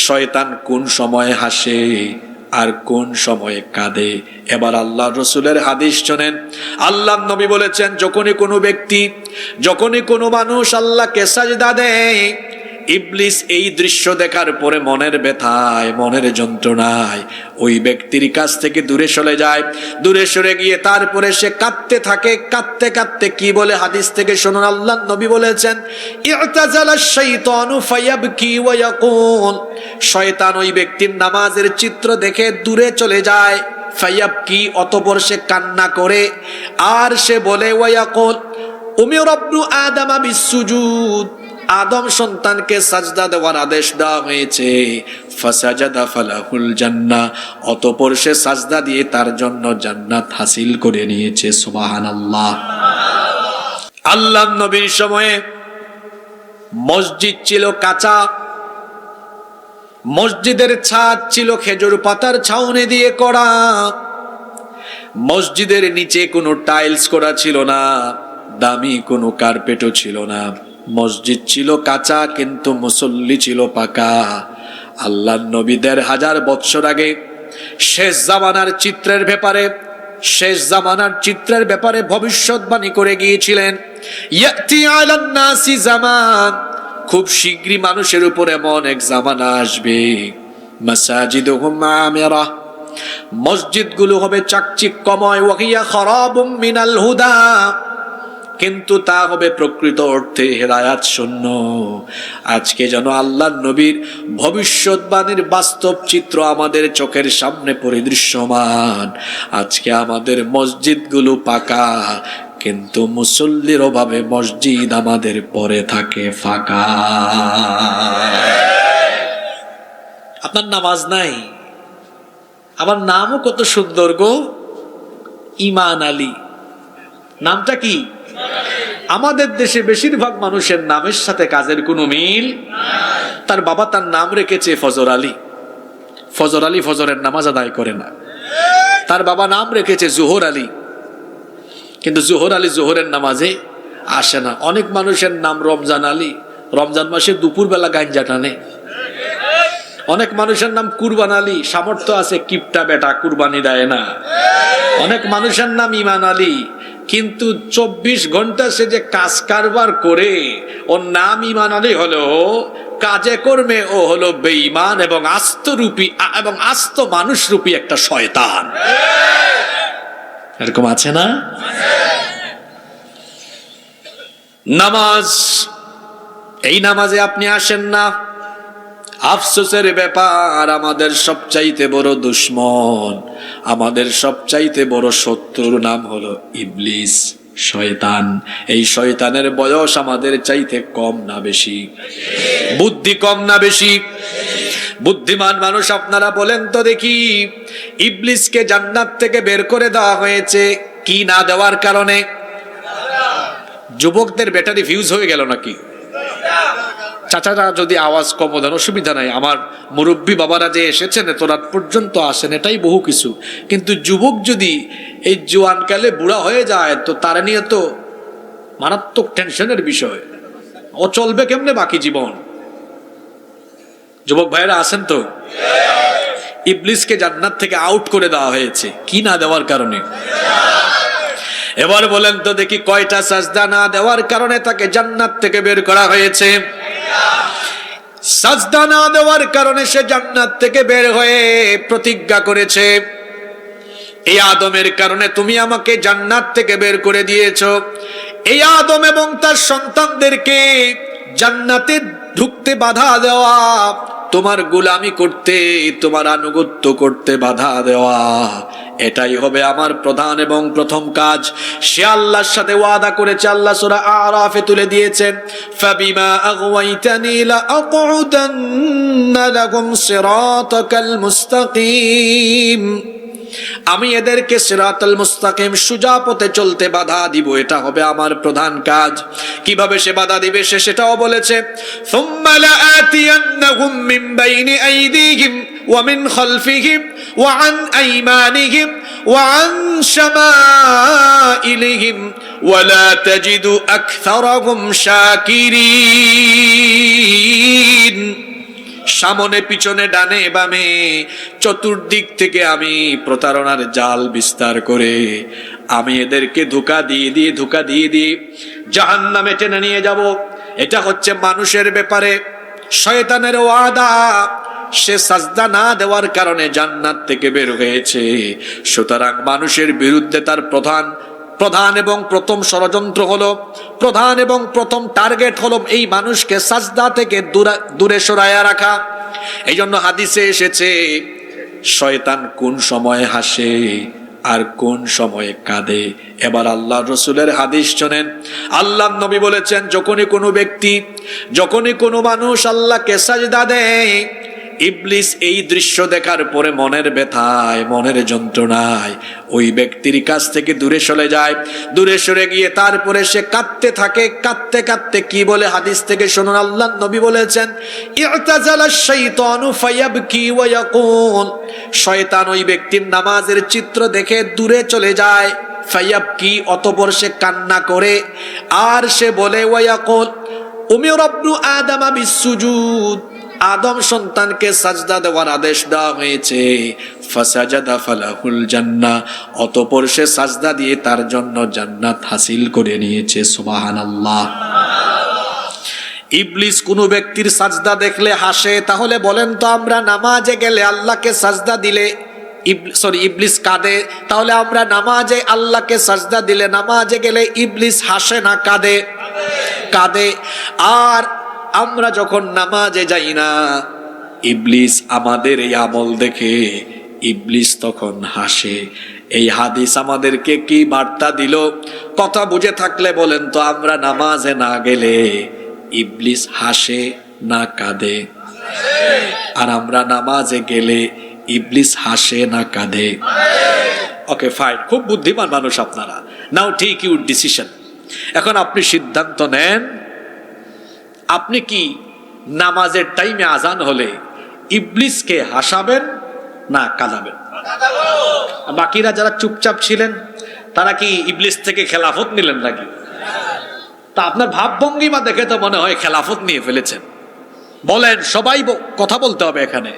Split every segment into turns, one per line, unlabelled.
শয়তান কোন সময় হাসে আর কোন সময়ে কাঁদে। এবার আল্লাহ রসুলের হাদিস শোনেন। আল্লাহ নবী বলেছেন, যখনই কোনো মানুষ আল্লাহকে সাজদা দেয়, ইবলিস এই দৃশ্য দেখার পরে মনের ব্যথায়, মনের যন্ত্রণায় ওই ব্যক্তির কাছ থেকে দূরে সরে যায়। দূরে সরে গিয়ে তারপরে সে কাঁদতে থাকে। কাঁদতে কাঁদতে কি বলে হাদিস থেকে শুনুন। আল্লাহ নবী বলেছেন, ইতাজালাশ শাইতানু ফায়াবকি ওয়া ইয়াকুল, শয়তান ওই ব্যক্তির নামাজের চিত্র দেখে দূরে চলে যায়। ফায়াবকি, অতঃপর সে কান্না করে আর সে বলে, ওয়া ইয়াকুল উমিরা ইবনু আদম বিসসুজুদ, আদম সন্তানকে সাজদা দেওয়ার আদেশ দেওয়া হয়েছে। ফাসাজাদা ফালাহুল জান্নাহ, অতঃপর সে সাজদা দিয়ে তার জন্য জান্নাত হাসিল করে নিয়েছে। সুবহানাল্লাহ। আল্লাহর নবীর সময়ে মসজিদ ছিল কাঁচা, মসজিদের ছাদ ছিল খেজুর পাতার ছাউনি দিয়ে করা, মসজিদের নিচে কোনো টাইলস করা ছিল না, দামি কোনো কার্পেটও ছিল না। মসজিদ ছিল কাঁচা, কিন্তু মুসল্লি ছিল পাকা। আল্লাহর নবী ১৫০০ বৎসর আগে শেষ জামানার চিত্রের ব্যাপারে ভবিষ্যৎবাণী করে গিয়েছিলেন। ইয়াতি আলান নাসি জামান, খুব শীঘ্রই মানুষের উপর এমন এক জামানা আসবে, মাসাজিদুহুম আমিরা, মসজিদগুলো হবে চাকচিক্যময়, ওয়া হিয়া খারাবুম মিনাল হুদা, কিন্তু তা হবে প্রকৃত অর্থে হেদায়াত শূন্য। আজকে যেন আল্লাহর নবীর ভবিষ্যৎবাণীর বাস্তব চিত্র আমাদের চোখের সামনে পরিদৃশ্যমান। আজকে আমাদের মসজিদগুলো পাকা, কিন্তু মুসল্লির অভাবে মসজিদ আমাদের পরে থাকে ফাঁকা। আপনার নামাজ নাই, আমার নামও কত সুন্দর গো, ইমান আলী। নামটা কি? আমাদের দেশে বেশিরভাগ মানুষের নামের সাথে কাজের কোনো মিল। তার বাবা তার নাম রেখেছে ফজর আলী। ফজর আলী ফজরের নামাজ আদায় করে না। তার বাবা নাম রেখেছে জোহর আলী, কিন্তু জোহর আলী জোহরের নামাজে আসে না। অনেক মানুষের নাম রমজান আলী, রমজান মাসে দুপুরবেলা গাঞ্জা টানে। অনেক মানুষের নাম কুরবান আলী, সামর্থ্য আছে, কিপটা বেটা কুরবানি দেয় না। অনেক মানুষের নাম ইমান আলী, কিন্তু ২৪ ঘন্টা সে যে কাজ কারবার করে, ওর নাম ইমান আলী হলো, কাজে কর্মে ও হলো বেঈমান এবং আস্ত মানুষ রূপী একটা শয়তান। এরকম আছে না? নামাজ, এই নামাজে আপনি আসেন না, আফসোসের ব্যাপার। আমাদের সবচাইতে বড় দুশ্মন, আমাদের সবচাইতে বড় শত্রুর নাম হলো ইবলিস, শয়তান। এই শয়তানের বয়স আমাদের চাইতে কম না বেশি? বুদ্ধি কম না বেশি? বুদ্ধিমান মানুষ আপনারা বলেন তো দেখি, ইবলিসকে জান্নাত থেকে বের করে দেওয়া হয়েছে কি না দেওয়ার কারণে? যুবকদের ব্যাটারি ফিউজ হয়ে গেল নাকি? চাচারা যদি আওয়াজ কম দেন অসুবিধা নাই, আমার মুরব্বী বাবারা যে এসেছেন এত রাত পর্যন্ত আসেন, এটাই বহু কিছু। কিন্তু যুবক যদি এই জোয়ানকালে বুড়া হয়ে যায়, তো তারা নিয়ে তো মারাত্মক টেনশনের বিষয়। ও চলবে কেমনে বাকি জীবন? যুবক ভাইরা আছেন তো? ইবলিসকে জান্নাত থেকে আউট করে দেওয়া হয়েছে কি না দেওয়ার কারণে? এবার বলেন তো দেখি, কয়টা সাজদা না দেওয়ার কারণে তাকে জান্নাত থেকে বের করা হয়েছে? সাজদা না দেওয়ার কারণে সে জান্নাত থেকে বের হয়ে প্রতিজ্ঞা করেছে, এই আদমের কারণে তুমি আমাকে জান্নাত থেকে বের করে দিয়েছো, এই আদম এবং তার সন্তানদেরকে জান্নাতে ঢুকতে বাধা দেওয়া, তোমার গোলামি করতে, তোমার আনুগত্য করতে বাধা দেওয়া, এটাই হবে আমার প্রধান এবং প্রথম কাজ। সে আল্লাহর সাথে ওয়াদা করেছে। আল্লাহ সূরা আরাফে তুলে দিয়েছেন, ফাবিমা আগওয়াইতানি লাআকুদান্না লাহুম সিরাতাকাল মুস্তাকিম, আমি এদেরকে সিরাতাল মুস্তাকিম, সোজা পথে চলতে বাধা দিব, এটা হবে আমার প্রধান কাজ। কিভাবে সে বাধা দিবে সে সেটাও বলেছে, সুম্মা লাআতিয়ান্নাহুম মিন বাইনি আইদিহিম ওয়া মিন খালফিহিম ওয়া আন আইমানিহিম ওয়া আন শামাইলিহিম ওয়া লা তাজিদু আকসারাহুম শাকিরিন। সামনে পিছনে ডানে বামে চতুর্দিক থেকে আমি প্রতারণার জাল বিস্তার করে আমি এদেরকে ধোঁকা দিয়ে জাহান্নামে টেনে নিয়ে যাব। এটা হচ্ছে মানুষের ব্যাপারে শয়তানের ওয়াদা। সে সাজদা না দেওয়ার কারণে জান্নাত থেকে বের হয়েছে। সুতরাং মানুষের বিরুদ্ধে তার প্রধান এবং প্রথম ষড়যন্ত্র হলো, প্রধান এবং প্রথম টার্গেট হলো এই মানুষকে সাজদা থেকে দূরে সরাইয়া রাখা। এই জন্য হাদিসে এসেছে শয়তান কোন সময় হাসে আর কোন সময়ে কাঁদে। এবার আল্লাহ রসুলের হাদিস শোনেন। আল্লাহ নবী বলেছেন, যখনই কোনো মানুষ আল্লাহকে সাজদা দেয়, ইবলিস এই দৃশ্য দেখার পরে মনের ব্যথায়, মনের যন্ত্রণায় ওই ব্যক্তির কাছ থেকে দূরে সরে যায়। দূরে সরে গিয়ে তারপরে সে কাঁদতে থাকে। কাঁদতে কি বলে হাদিস থেকে শুনুন। আল্লাহ নবী বলেছেন, ই'তাজালা শাইতানু ফায়াবকি ওয়া ইয়াকুল, শয়তান ওই ব্যক্তির নামাজের চিত্র দেখে দূরে চলে যায়। ফায়াবকি, অতঃপর সে কান্না করে আর সে বলে, ওয়া ইয়াকুল উমিরা ইবনু আদম বিসসুজুদ, আদম সন্তানকে সাজদা দেওয়ার আদেশ দেওয়া হয়েছে। ফাসাজাদা ফালাহুল জান্নাহ, অতঃপর সে সাজদা দিয়ে তার জন্য জান্নাত হাসিল করে নিয়েছে। সুবহানাল্লাহ। ইবলিস কোন ব্যক্তির সাজদা দেখলে হাসে, তাহলে বলেন তো আমরা নামাজে গেলে আল্লাহকে সাজদা দিলে ইবলিস কাঁদে, তাহলে আমরা নামাজে আল্লাহকে সাজদা দিলে নামাজে গেলে ইবলিস হাসে না কাঁদে? কাঁদে। আর আমরা যখন নামাজে যাই না, ইবলিস আমাদের এই আমল দেখে ইবলিস তখন হাসে। এই হাদিস আমাদেরকে কি বার্তা দিল? কথা বুঝে থাকলে বলেন তো, আমরা নামাজে না গেলে ইবলিস হাসে না কাঁদে? আর আমরা নামাজে গেলে ইবলিস হাসে না কাঁদে? ওকে ফাইন, খুব বুদ্ধিমান মানুষ আপনারা। নাও টেক ইউর ডিসিশন। এখন আপনি সিদ্ধান্ত নেন, আপনি কি নামাজের টাইমে আজান হলে ইবলিসকে হাসাবেন না কাঁদাবেন? বাকিরা যারা চুপচাপ ছিলেন তারা কি ইবলিস থেকে খেলাফত নিলেন নাকি? তা আপনার ভাবভঙ্গিমা দেখে তো মনে হয় খেলাফত নিয়ে ফেলেছেন। বলেন, সবাই কথা বলতে হবে এখানে।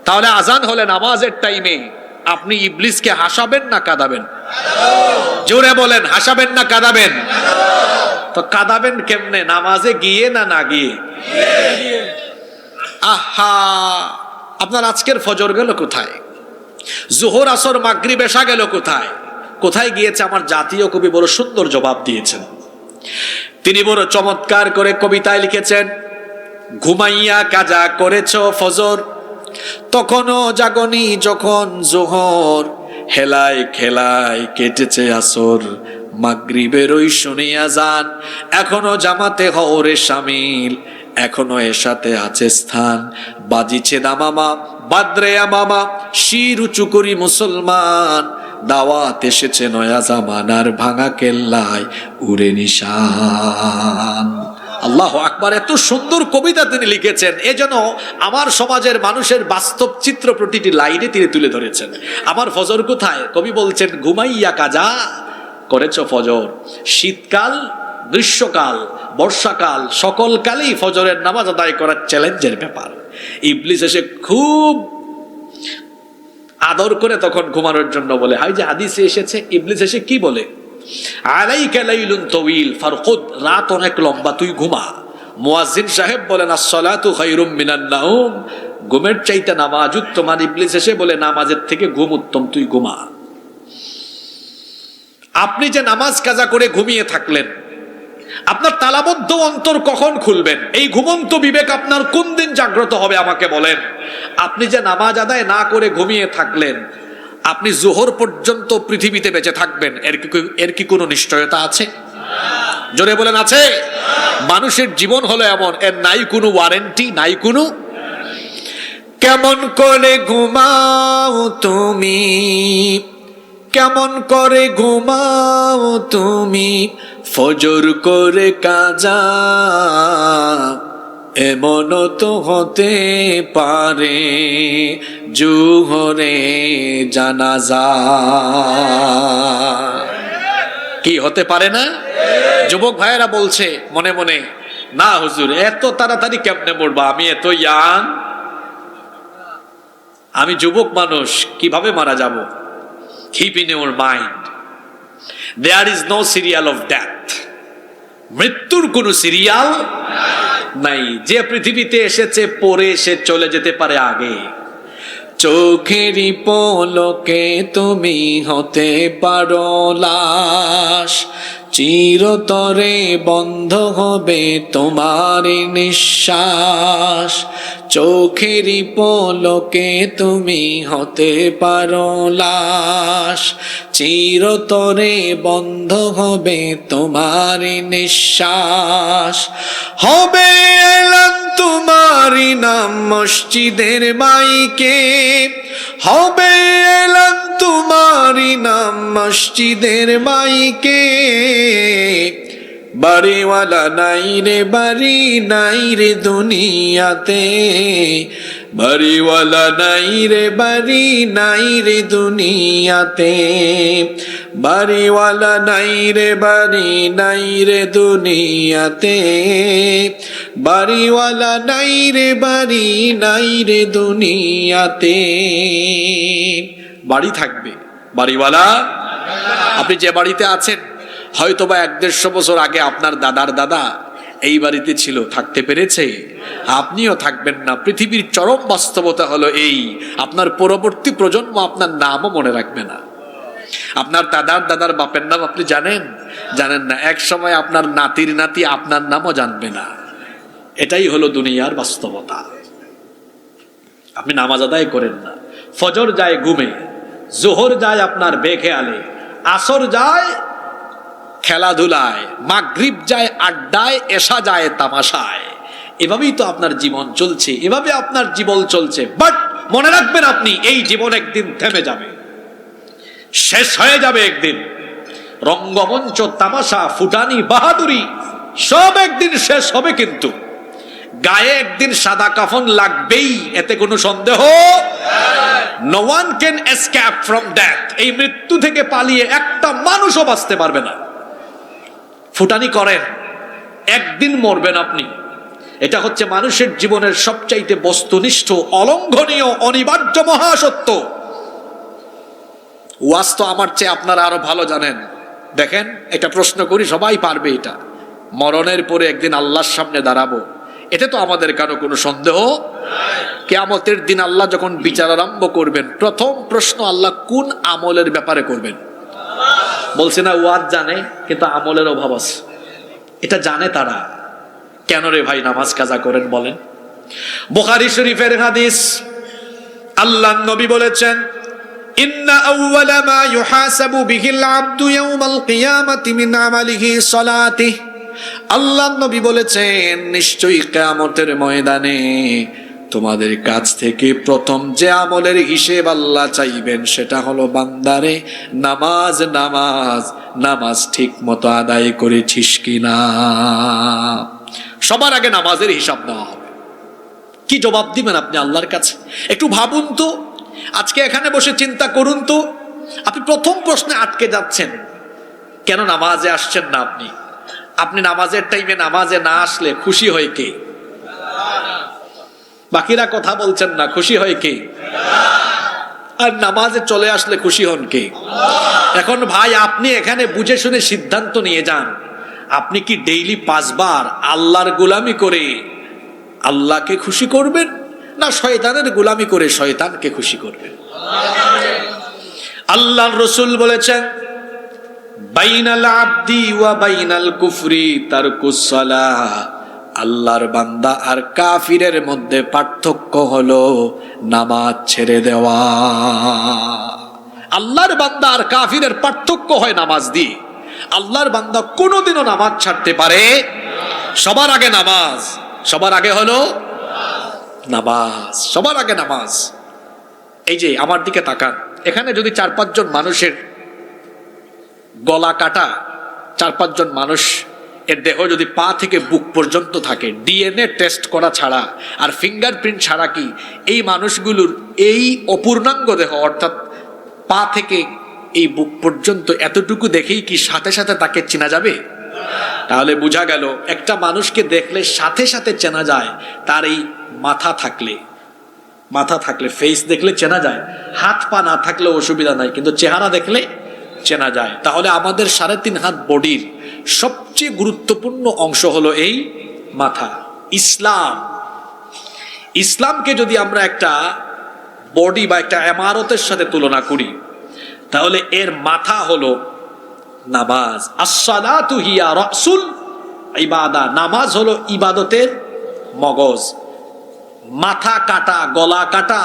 তাহলে আজান হলে নামাজের টাইমে আপনি ইবলিসকে হাসাবেন না কাঁদাবেন? জোরে বলেন, হাসাবেন না কাঁদাবেন? তো কাঁদাবেন কেমনে, নামাজে গিয়ে না গিয়ে? আহা, আপনার আজকের ফজর গেল কোথায়? জোহর আসর মাগরিব এশা গেল কোথায়? কোথায় গিয়েছে? আমার জাতীয় কবি বড় সুন্দর জবাব দিয়েছেন। তিনি বড় চমৎকার করে কবিতায় লিখেছেন, ঘুমাইয়া কাজা করেছ ফজর, তখনও জাগনি যখন জোহর, হেলায় খেলায় কেটেছে আসর, মাগরিবের ওই শুনিয়া যান, এখনো জামাতে হওরে শামিল, এখনো এসাতে আছে স্থান, বাজিছে দামামা বাদ্রে আমামা, শির উঁচু করি মুসলমান, দাওয়াত এসেছে নয়া জামানার, ভাঙা কেল্লায় উড়ে নিশান। আল্লাহু আকবার। এত সুন্দর কবিতা তিনি লিখেছেন, এজন্য আমার সমাজের মানুষের বাস্তব চিত্র প্রতিটি লাইনে তিনি তুলে ধরেছেন। আমার ফজর কোথায়? কবি বলছেন, ঘুমাইয়া কাজা করেছ ফজর। শীতকাল, গ্রীষ্মকাল, বর্ষাকাল, সকল কালেই ফজরের নামাজ আদায় করার চ্যালেঞ্জের ব্যাপার। ইবলিস এসে খুব আদর করে তখন ঘুমানোর জন্য বলে। হয় যে হাদিসে এসেছে, ইবলিস এসে কি বলে? আলাইকা লাইলুন তাওয়িল ফারকুদ, রাত অনেক লম্বা, তুই ঘুমা। মুয়াজ্জিন সাহেব বলেন, আস-সালাতু খায়রুম মিনান নাওম, ঘুমের চাইতে নামাজ উত্তম। আর ইবলিস এসে বলে, নামাজের থেকে ঘুম উত্তম, তুই ঘুমা। আপনি যে নামাজ কাজা করে ঘুমিয়ে থাকলেন, আপনার তালাবদ্ধ অন্তর কখন খুলবেন? এই ঘুমন্ত বিবেক আপনার কোন দিন জাগ্রত হবে আমাকে বলেন? আপনি যে নামাজ আদায় না করে ঘুমিয়ে থাকলেন, আপনি জোহর পর্যন্ত পৃথিবীতে বেঁচে থাকবেন, এর কি কোনো নিশ্চয়তা আছে? জোরে বলেন, আছে? মানুষের জীবন হলো এমন, এর নাই কোনো ওয়ারেন্টি, নাই কোনো। কেমন করে ঘুমাও তুমি, কেমন করে ঘুমাও তুমি, ফজর করে কাজা, এমন তো হতে পারে জোহরে জানাজা। কি হতে পারে না? যুবক ভাইয়েরা বলছে মনে মনে, না হুজুর, এত তাড়াতাড়ি কেমনে মরবা, আমি এত ইয়াং। আমি যুবক মানুষ, কিভাবে মারা যাব? Keep in your mind, there is no serial of death. মৃত্যুর কোনো সিরিয়াল নাই। যে পৃথিবীতে এসেছে পরে সে চলে যেতে পারে আগে। চোখেরই পলকে তুমি হতে পারো লাশ, চিরতরে বন্ধ হবে তোমার নিঃশ্বাস। চোখেরই পলকে তুমি হতে পারো লাশ, চিরতরে বন্ধ হবে তোমার নিঃশ্বাস। হবে এলান তোমারই নাম মসজিদের মাইকে, হবে এলান তোমারই নাম মসজিদের মাইকে। বাড়িওয়ালা নাই রে বাড়ি নাই রে দুনিয়াতে, বাড়িওয়ালা নাই রে বাড়ি নাই রে দুনিয়াতে, বাড়িওয়ালা নাই রে বাড়ি নাই রে দুনিয়াতে, বাড়িওয়ালা নাই রে বাড়ি নাই রে দুনিয়াতে। বাড়ি থাকবে, বাড়িওয়ালা। আপনি যে বাড়িতে আছেন হয়তোবা 1-150 বছর আগে আপনার দাদার দাদা এই বাড়িতে ছিল, থাকতে পেরেছে, আপনিও থাকবেন না। পৃথিবীর চরম বাস্তবতা হলো এই, আপনার পরবর্তী প্রজন্ম আপনার নামও মনে রাখবে না। আপনার দাদার দাদার বাপের নাম আপনি জানেন? জানেন না। এক সময় আপনার নাতির নাতি আপনার নামও জানবে না। এটাই হলো দুনিয়ার বাস্তবতা। আপনি নামাজ আদায় করেন না, ফজর যায় ঘুমে, জোহর যায় আপনার বেখেয়ালে, আসর যায় খেলাধুলায়, মাগরিব যায় আড্ডায়, এশা যায় তামাশায়। এভাবেই তো আপনার জীবন চলছে, এভাবে আপনার জীবন চলছে। বাট মনে রাখবেন আপনি এই জীবন একদিন থেমে যাবে, শেষ হয়ে যাবে একদিন। রঙ্গমঞ্চ, তামাশা, ফুটানি, বাহাদুরি সব একদিন শেষ হবে, কিন্তু গায়ে একদিন সাদা কাফন লাগবেই, এতে কোনো সন্দেহ। No one can escape from death. এই মৃত্যু থেকে পালিয়ে একটা মানুষও বাঁচতে পারবে না। ফুটানি করেন, একদিন মরবেন আপনি। এটা হচ্ছে মানুষের জীবনের সবচাইতে বস্তুনিষ্ঠ, অলঙ্ঘনীয়, অনিবার্য মহাসত্য। ওয়াজ তো আমার চেয়ে আপনারা আরো ভালো জানেন। দেখেন, এটা প্রশ্ন করি, সবাই পারবে এটা। মরণের পরে একদিন আল্লাহর সামনে দাঁড়াবো, এতে তো আমাদের কারো কোনো সন্দেহ। কিয়ামতের দিন আল্লাহ যখন বিচার আরম্ভ করবেন, প্রথম প্রশ্ন আল্লাহ কোন আমলের ব্যাপারে করবেন? বলছে না ওয়াজ জানে, কিন্তু আমলের অভাব আছে। এটা জানে তারা। কেন রে ভাই নামাজ কাজা করেন বলেন? বুখারী শরীফের হাদিস, আল্লাহর নবী বলেছেন, ইন্না আউওয়ালা মা ইউহাসাবু বিহিল আবদু ইয়াউমাল কিয়ামাতি মিন আমালিহি সালাতিহি। আল্লাহর নবী বলেছেন, নিশ্চয়ই কিয়ামতের ময়দানে তোমাদের কাছ থেকে প্রথম যে আমলের হিসেব আল্লাহ চাইবেন সেটা হলো, বান্দারে নামাজ নামাজ নামাজ ঠিক মতো আদায় করেছিস কিনা। সবার আগে নামাজের হিসাব নেওয়া হবে। কি জবাব দিবেন আপনি আল্লাহর কাছে? একটু ভাবুন তো, আজকে এখানে বসে চিন্তা করুন তো। আপনি প্রথম প্রশ্নে আটকে যাচ্ছেন, কেন নামাজে আসছেন না আপনি? আপনি নামাজের টাইমে নামাজে না আসলে খুশি হয় কে? বাকিরা কথা বলছেন না, খুশি হয় কে? আর নামাজে চলে আসলে খুশি হন কে? এখন ভাই আপনি এখানে বুঝে শুনে সিদ্ধান্ত নিয়ে যান, আপনি কি ডেইলি 5 বার আল্লাহর গোলামি করে আল্লাহকে খুশি করবেন, না শয়তানের গোলামি করে শয়তানকে খুশি করবেন? আল্লাহর রাসূল বলেছেন, বাইনাল আবদি ওয়া বাইনাল কুফরি তারকুস সালাহ। আল্লাহর বান্দা আর কাফিরের মধ্যে পার্থক্য হলো নামাজ ছেড়ে দেওয়া। আল্লাহর বান্দা আর কাফিরের পার্থক্য হয় নামাজ দিয়ে। আল্লাহর বান্দা কোনোদিনও নামাজ ছাড়তে পারে। সবার আগে নামাজ, সবার আগে হলো নামাজ, সবার আগে নামাজ। এই যে আমার দিকে তাকান, এখানে যদি 4-5 জন মানুষের গলা কাটা, 4-5 জন মানুষ এর দেহ যদি পা থেকে বুক পর্যন্ত থাকে, ডিএনএ টেস্ট করা ছাড়া আর ফিঙ্গারপ্রিন্ট ছাড়া কি এই মানুষগুলোর এই অপূর্ণাঙ্গ দেহ অর্থাৎ পা থেকে এই বুক পর্যন্ত এতটুকু দেখেই কি সাথে সাথে তাকে চেনা যাবে? তাহলে বোঝা গেল একটা মানুষকে দেখলে সাথে সাথে চেনা যায় তার এই মাথা থাকলে, মাথা থাকলে, ফেস দেখলে চেনা যায়, হাত পা না থাকলে অসুবিধা নাই, কিন্তু চেহারা দেখলে চেনা যায়। তাহলে আমাদের 3.5 হাত বডির সবচেয়ে গুরুত্বপূর্ণ অংশ হলো এই মাথা। ইসলামকে যদি আমরা একটা বডি বা একটা ইমারতের সাথে তুলনা করি, তাহলে এর মাথা হলো নামাজ। as-salatu hiya রাসুল ইবাদা, নামাজ হলো ইবাদতের মগজ। মাথা কাটা, গলা কাটা,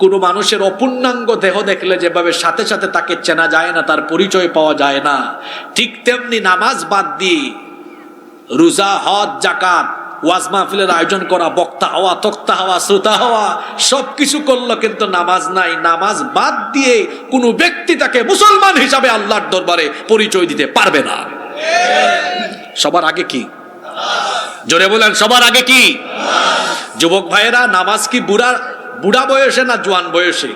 কোনো মানুষের অপূর্ণাঙ্গ দেহ দেখলে যেভাবে সাথে সাথে তাকে চেনা যায় না, তার পরিচয় পাওয়া যায় না, ঠিক তেমনি নামাজ বাদ দিয়ে রোজা, হজ, যাকাত, ওয়াজ মাহফিলের আয়োজন করা, বক্তা হওয়া, তক্তা হওয়া, শ্রোতা হওয়া, সবকিছু করলো কিন্তু নামাজ নাই। নামাজ বাদ দিয়ে কোনো ব্যক্তি তাকে মুসলমান হিসাবে আল্লাহর দরবারে পরিচয় দিতে পারবে না। সবার আগে কি? জোরে বলেন, সবার আগে কি? যুবক ভাইয়েরা, নামাজ কি বুড়া বয়সে না জোয়ান বয়সে?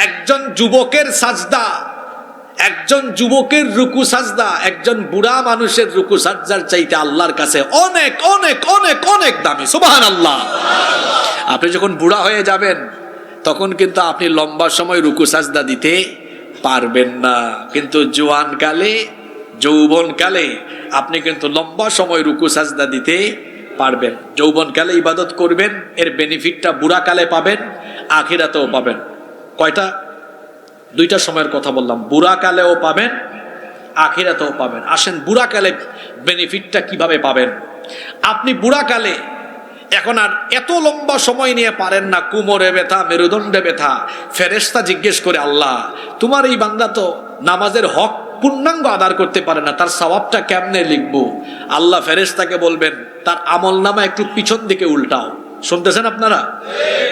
একজন যুবকের সাজদা, একজন যুবকের রুকু সাজদা একজন বুড়া মানুষের রুকু সাজদার চাইতে আল্লাহর কাছে অনেক অনেক অনেক অনেক দামি। সুবহানাল্লাহ। আপনি যখন বুড়া হয়ে যাবেন তখন কিন্তু আপনি লম্বা সময় রুকু সাজদা দিতে পারবেন না, কিন্তু জোয়ান কালে, যৌবনকালে আপনি কিন্তু লম্বা সময় রুকু সাজদা দিতে পারবেন। যৌবনকালে ইবাদত করবেন, এর বেনিফিটটা বুড়াকালে পাবেন, আখিরাতেও পাবেন। কয়টা? 2টা সময়ের কথা বললাম, বুড়াকালেও পাবেন, আখিরাতেও পাবেন। আসেন বুড়াকালে বেনিফিটটা কিভাবে পাবেন। আপনি বুড়াকালে এখন আর এত লম্বা সময় নিয়ে পারেন না, কোমরে ব্যথা, মেরুদণ্ডে ব্যথা। ফেরেশতা জিজ্ঞেস করে, আল্লাহ তোমার এই বান্দা তো নামাজের হক পূর্ণাঙ্গ আদার করতে পারে না, তার সওয়াবটা কেমনে লিখবো? আল্লাহ ফেরেশতাকে বলবেন, তার আমলনামা একটু পিছন দিকে উল্টাও। শুনতেছেন আপনারা?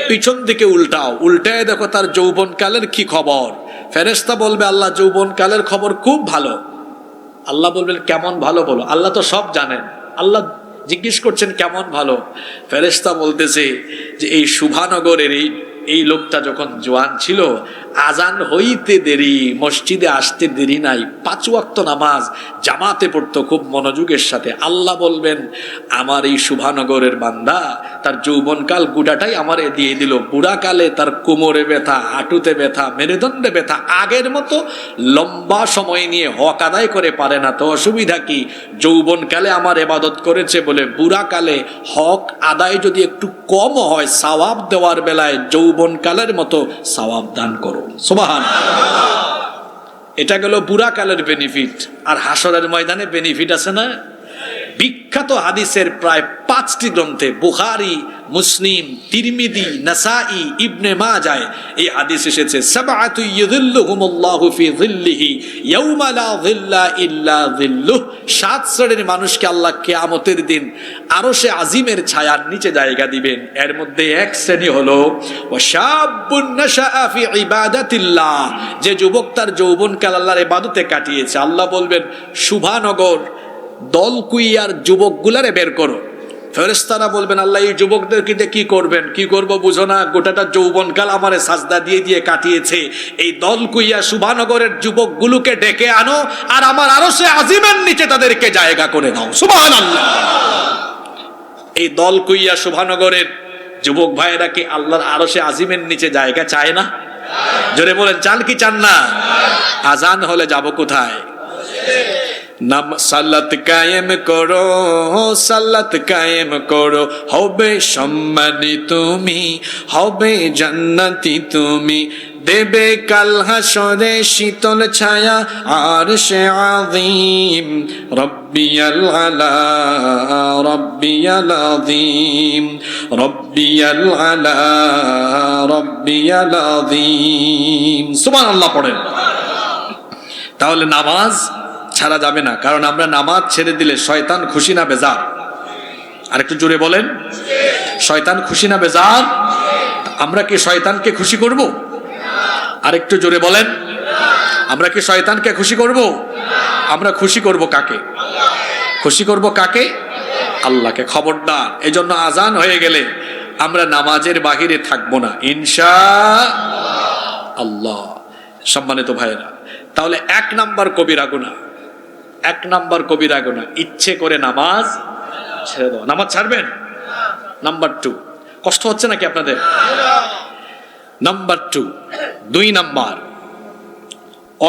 পিছন দিকে উল্টাও, উল্টায় দেখো তার যৌবনকালের কি খবর। ফেরেশতা বলবে, আল্লাহ যৌবনকালের খবর খুব ভালো। আল্লাহ বলবেন, কেমন ভালো বলো? আল্লাহ তো সব জানেন। আল্লাহ জিজ্ঞেস করছেন কেমন ভালো? ফেরেশতা বলতেছে যে এই শুভানগরের এই লোকটা যখন জোয়ান ছিল, আজান হইতে দেরি, মসজিদে আসতে দেরি নাই, 5 ওয়াক্ত নামাজ জামাতে পড়তো খুব মনোযোগের সাথে। আল্লাহ বলবেন, আমার এই শুভানগরের বান্দা তার যৌবনকাল গুড়াটাই আমারে দিয়ে দিল, বুড়াকালে তার কোমরে ব্যথা, হাঁটুতে ব্যথা, মেরুদণ্ডে ব্যথা, আগের মতো লম্বা সময় নিয়ে হক আদায় করে পারে না। তো অসুবিধা কি? যৌবনকালে আমার ইবাদত করেছে বলে বুড়াকালে হক আদায় যদি একটু কম হয়, সওয়াব দেওয়ার বেলায় যৌবনকালের মতো সওয়াব দান করো। সুবহানাল্লাহ। এটা গেল বুড়াকালের বেনিফিট। আর হাসরের ময়দানে বেনিফিট আছে না? বিখ্যাত হাদিসের প্রায় 5টি গ্রন্থে, বুখারী, মুসলিম, তিরমিজি, নাসাই, ইবনে মাজাহ এই হাদিস এসেছে, সাবআতু ইযিল্লুহুমুল্লাহু ফি যিল্লিহি ইয়াওমা লা যিল্লা ইল্লা যিল্লুহ। 7 শ্রেণীর মানুষকে আল্লাহ কিয়ামতের দিন আরশে আজিমের ছায়ার নিচে জায়গা দিবেন। এর মধ্যে এক শ্রেণী হলো ওয়াশাবুন নাশাআ ফি ইবাদাতিল্লাহ, যে যুবক তার যৌবনকাল আল্লাহর ইবাদতে কাটিয়েছে। আল্লাহ বলবেন, শুভানগর দলকুইয়ার যুবকগুলারে বের করো। ফেরেশতারা বলবেন, আল্লাহ এই যুবকদেরকে দিয়ে কি করবেন? কি করব বুঝো না, গোটাটা যৌবনকাল আমারে সাজদা দিয়ে দিয়ে কাটিয়েছে। এই দলকুইয়া শুভানগরের যুবকগুলোকে ডেকে আনো আর আমার আরশে আজিমের নিচে তাদেরকে জায়গা করে দাও। সুবহানাল্লাহ। এই দলকুইয়া শুভানগরের যুবক ভাইয়েরা কি আল্লাহর আরশে আজিমের নিচে জায়গা চায় না? জোরে বলেন, চান কি চান না? আজান হলে যাব কোথায়? নাম সালাত কায়েম করো, সালাত কায়েম করো, হবে সম্মানী তুমি, হবে জান্নাতি তুমি, দেবে কাল হাসরে শীতল ছায়া আরশে আযীম। রব্বিয়াল আলা রব্বিয়াল আযীম, রব্বিয়াল আলা রব্বিয়াল আযীম। সুবহানাল্লাহ পড়েন। তাহলে নামাজ ছাড়া যাবে না, কারণ আমরা নামাজ ছেড়ে দিলে শয়তান খুশি না বেজার? আর একটু জোরে বলেন, শয়তান খুশি না বেজার? আমরা কি শয়তানকে খুশি করব? আর একটু জোরে বলেন, আমরা কি শয়তানকে খুশি করব? আমরা খুশি করব কাকে? খুশি করব কাকে? আল্লাহকে। খবরদার, এজন্য আজান হয়ে গেলে আমরা নামাজের বাহিরে থাকবো না ইনশাআল্লাহ। সম্মানিত ভাইরা, তাহলে 1 নাম্বার কবিরা গুনাহ, 1 নাম্বার কবিরা গুনাহ ইচ্ছে করে নামাজ ছেড়ে দাও। নামাজ ছাড়বেন? নাম্বার 2, কষ্ট হচ্ছে নাকি আপনাদের? নাম্বার 2, 2 নাম্বার,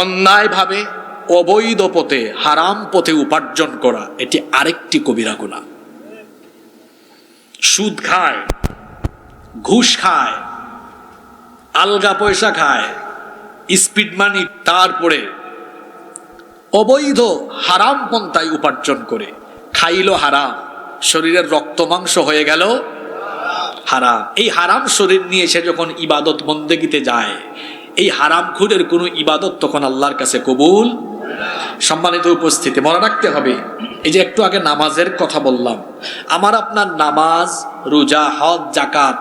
অন্যায়ভাবে অবৈধ পথে হারাম পথে উপার্জন করা, এটি আরেকটি কবিরা গুনাহ। সুদ খায়, ঘুষ খায়, আলগা পয়সা খায়, স্পিড মানি, তারপরে অবৈধ হারাম পন্থায় উপার্জন করে, খাইলো হারাম, শরীরের রক্ত মাংস হয়ে গেল হারাম। এই হারাম শরীর নিয়ে সে যখন ইবাদত বন্দেগিতে যায়, এই হারামখোরের কোনো ইবাদত তখন আল্লাহর কাছে কবুল। সম্মানিত উপস্থিতি, মনে রাখতে হবে, এই যে একটু আগে নামাজের কথা বললাম, আমার আপনার নামাজ, রোজা, হজ, যাকাত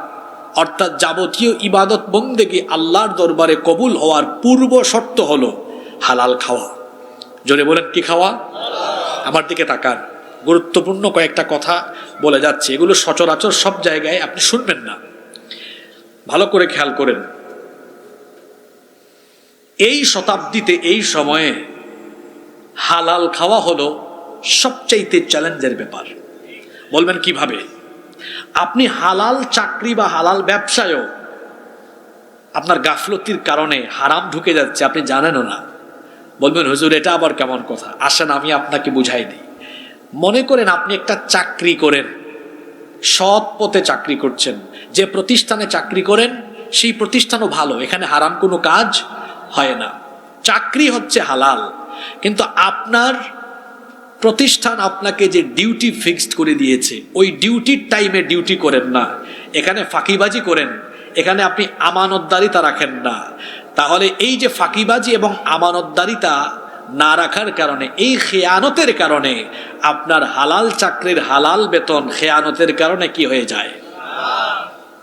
অর্থাৎ যাবতীয় ইবাদত বন্দেগী আল্লাহর দরবারে কবুল হওয়ার পূর্ব শর্ত হলো হালাল খাওয়া। জোরে বলেন, কি খাওয়া? আমার দিকে তাকান, গুরুত্বপূর্ণ কয়েকটা কথা বলে যাচ্ছে, এগুলো সচরাচর সব জায়গায় আপনি শুনবেন না, ভালো করে খেয়াল করেন। এই শতাব্দীতে, এই সময়ে হালাল খাওয়া হলো সবচাইতে চ্যালেঞ্জের ব্যাপার। বলবেন কিভাবে? আপনি হালাল চাকরি বা হালাল ব্যবসায়ও আপনার গাফলতির কারণে হারাম ঢুকে যাচ্ছে, আপনি জানেনও না। বলবেন হুজুর এটা আবার কেমন কথা? আসেন আমি আপনাকে বুঝাই দিই। মনে করেন আপনি একটা চাকরি করেন, সৎ পথে চাকরি করছেন, যে প্রতিষ্ঠানে চাকরি করেন সেই প্রতিষ্ঠানও ভালো, এখানে হারাম কোনো কাজ হয় না, চাকরি হচ্ছে হালাল, কিন্তু আপনার প্রতিষ্ঠান আপনাকে যে ডিউটি ফিক্সড করে দিয়েছে, ওই ডিউটির টাইমে ডিউটি করেন না, এখানে ফাঁকিবাজি করেন, এখানে আপনি আমানতদারিতা রাখেন না, তাহলে এই যে ফাঁকিবাজি এবং আমানতদারিতা না রাখার কারণে, এই খেয়ানতের কারণে আপনার হালাল চাকরির হালাল বেতন খেয়ানতের কারণে কি হয়ে যায়?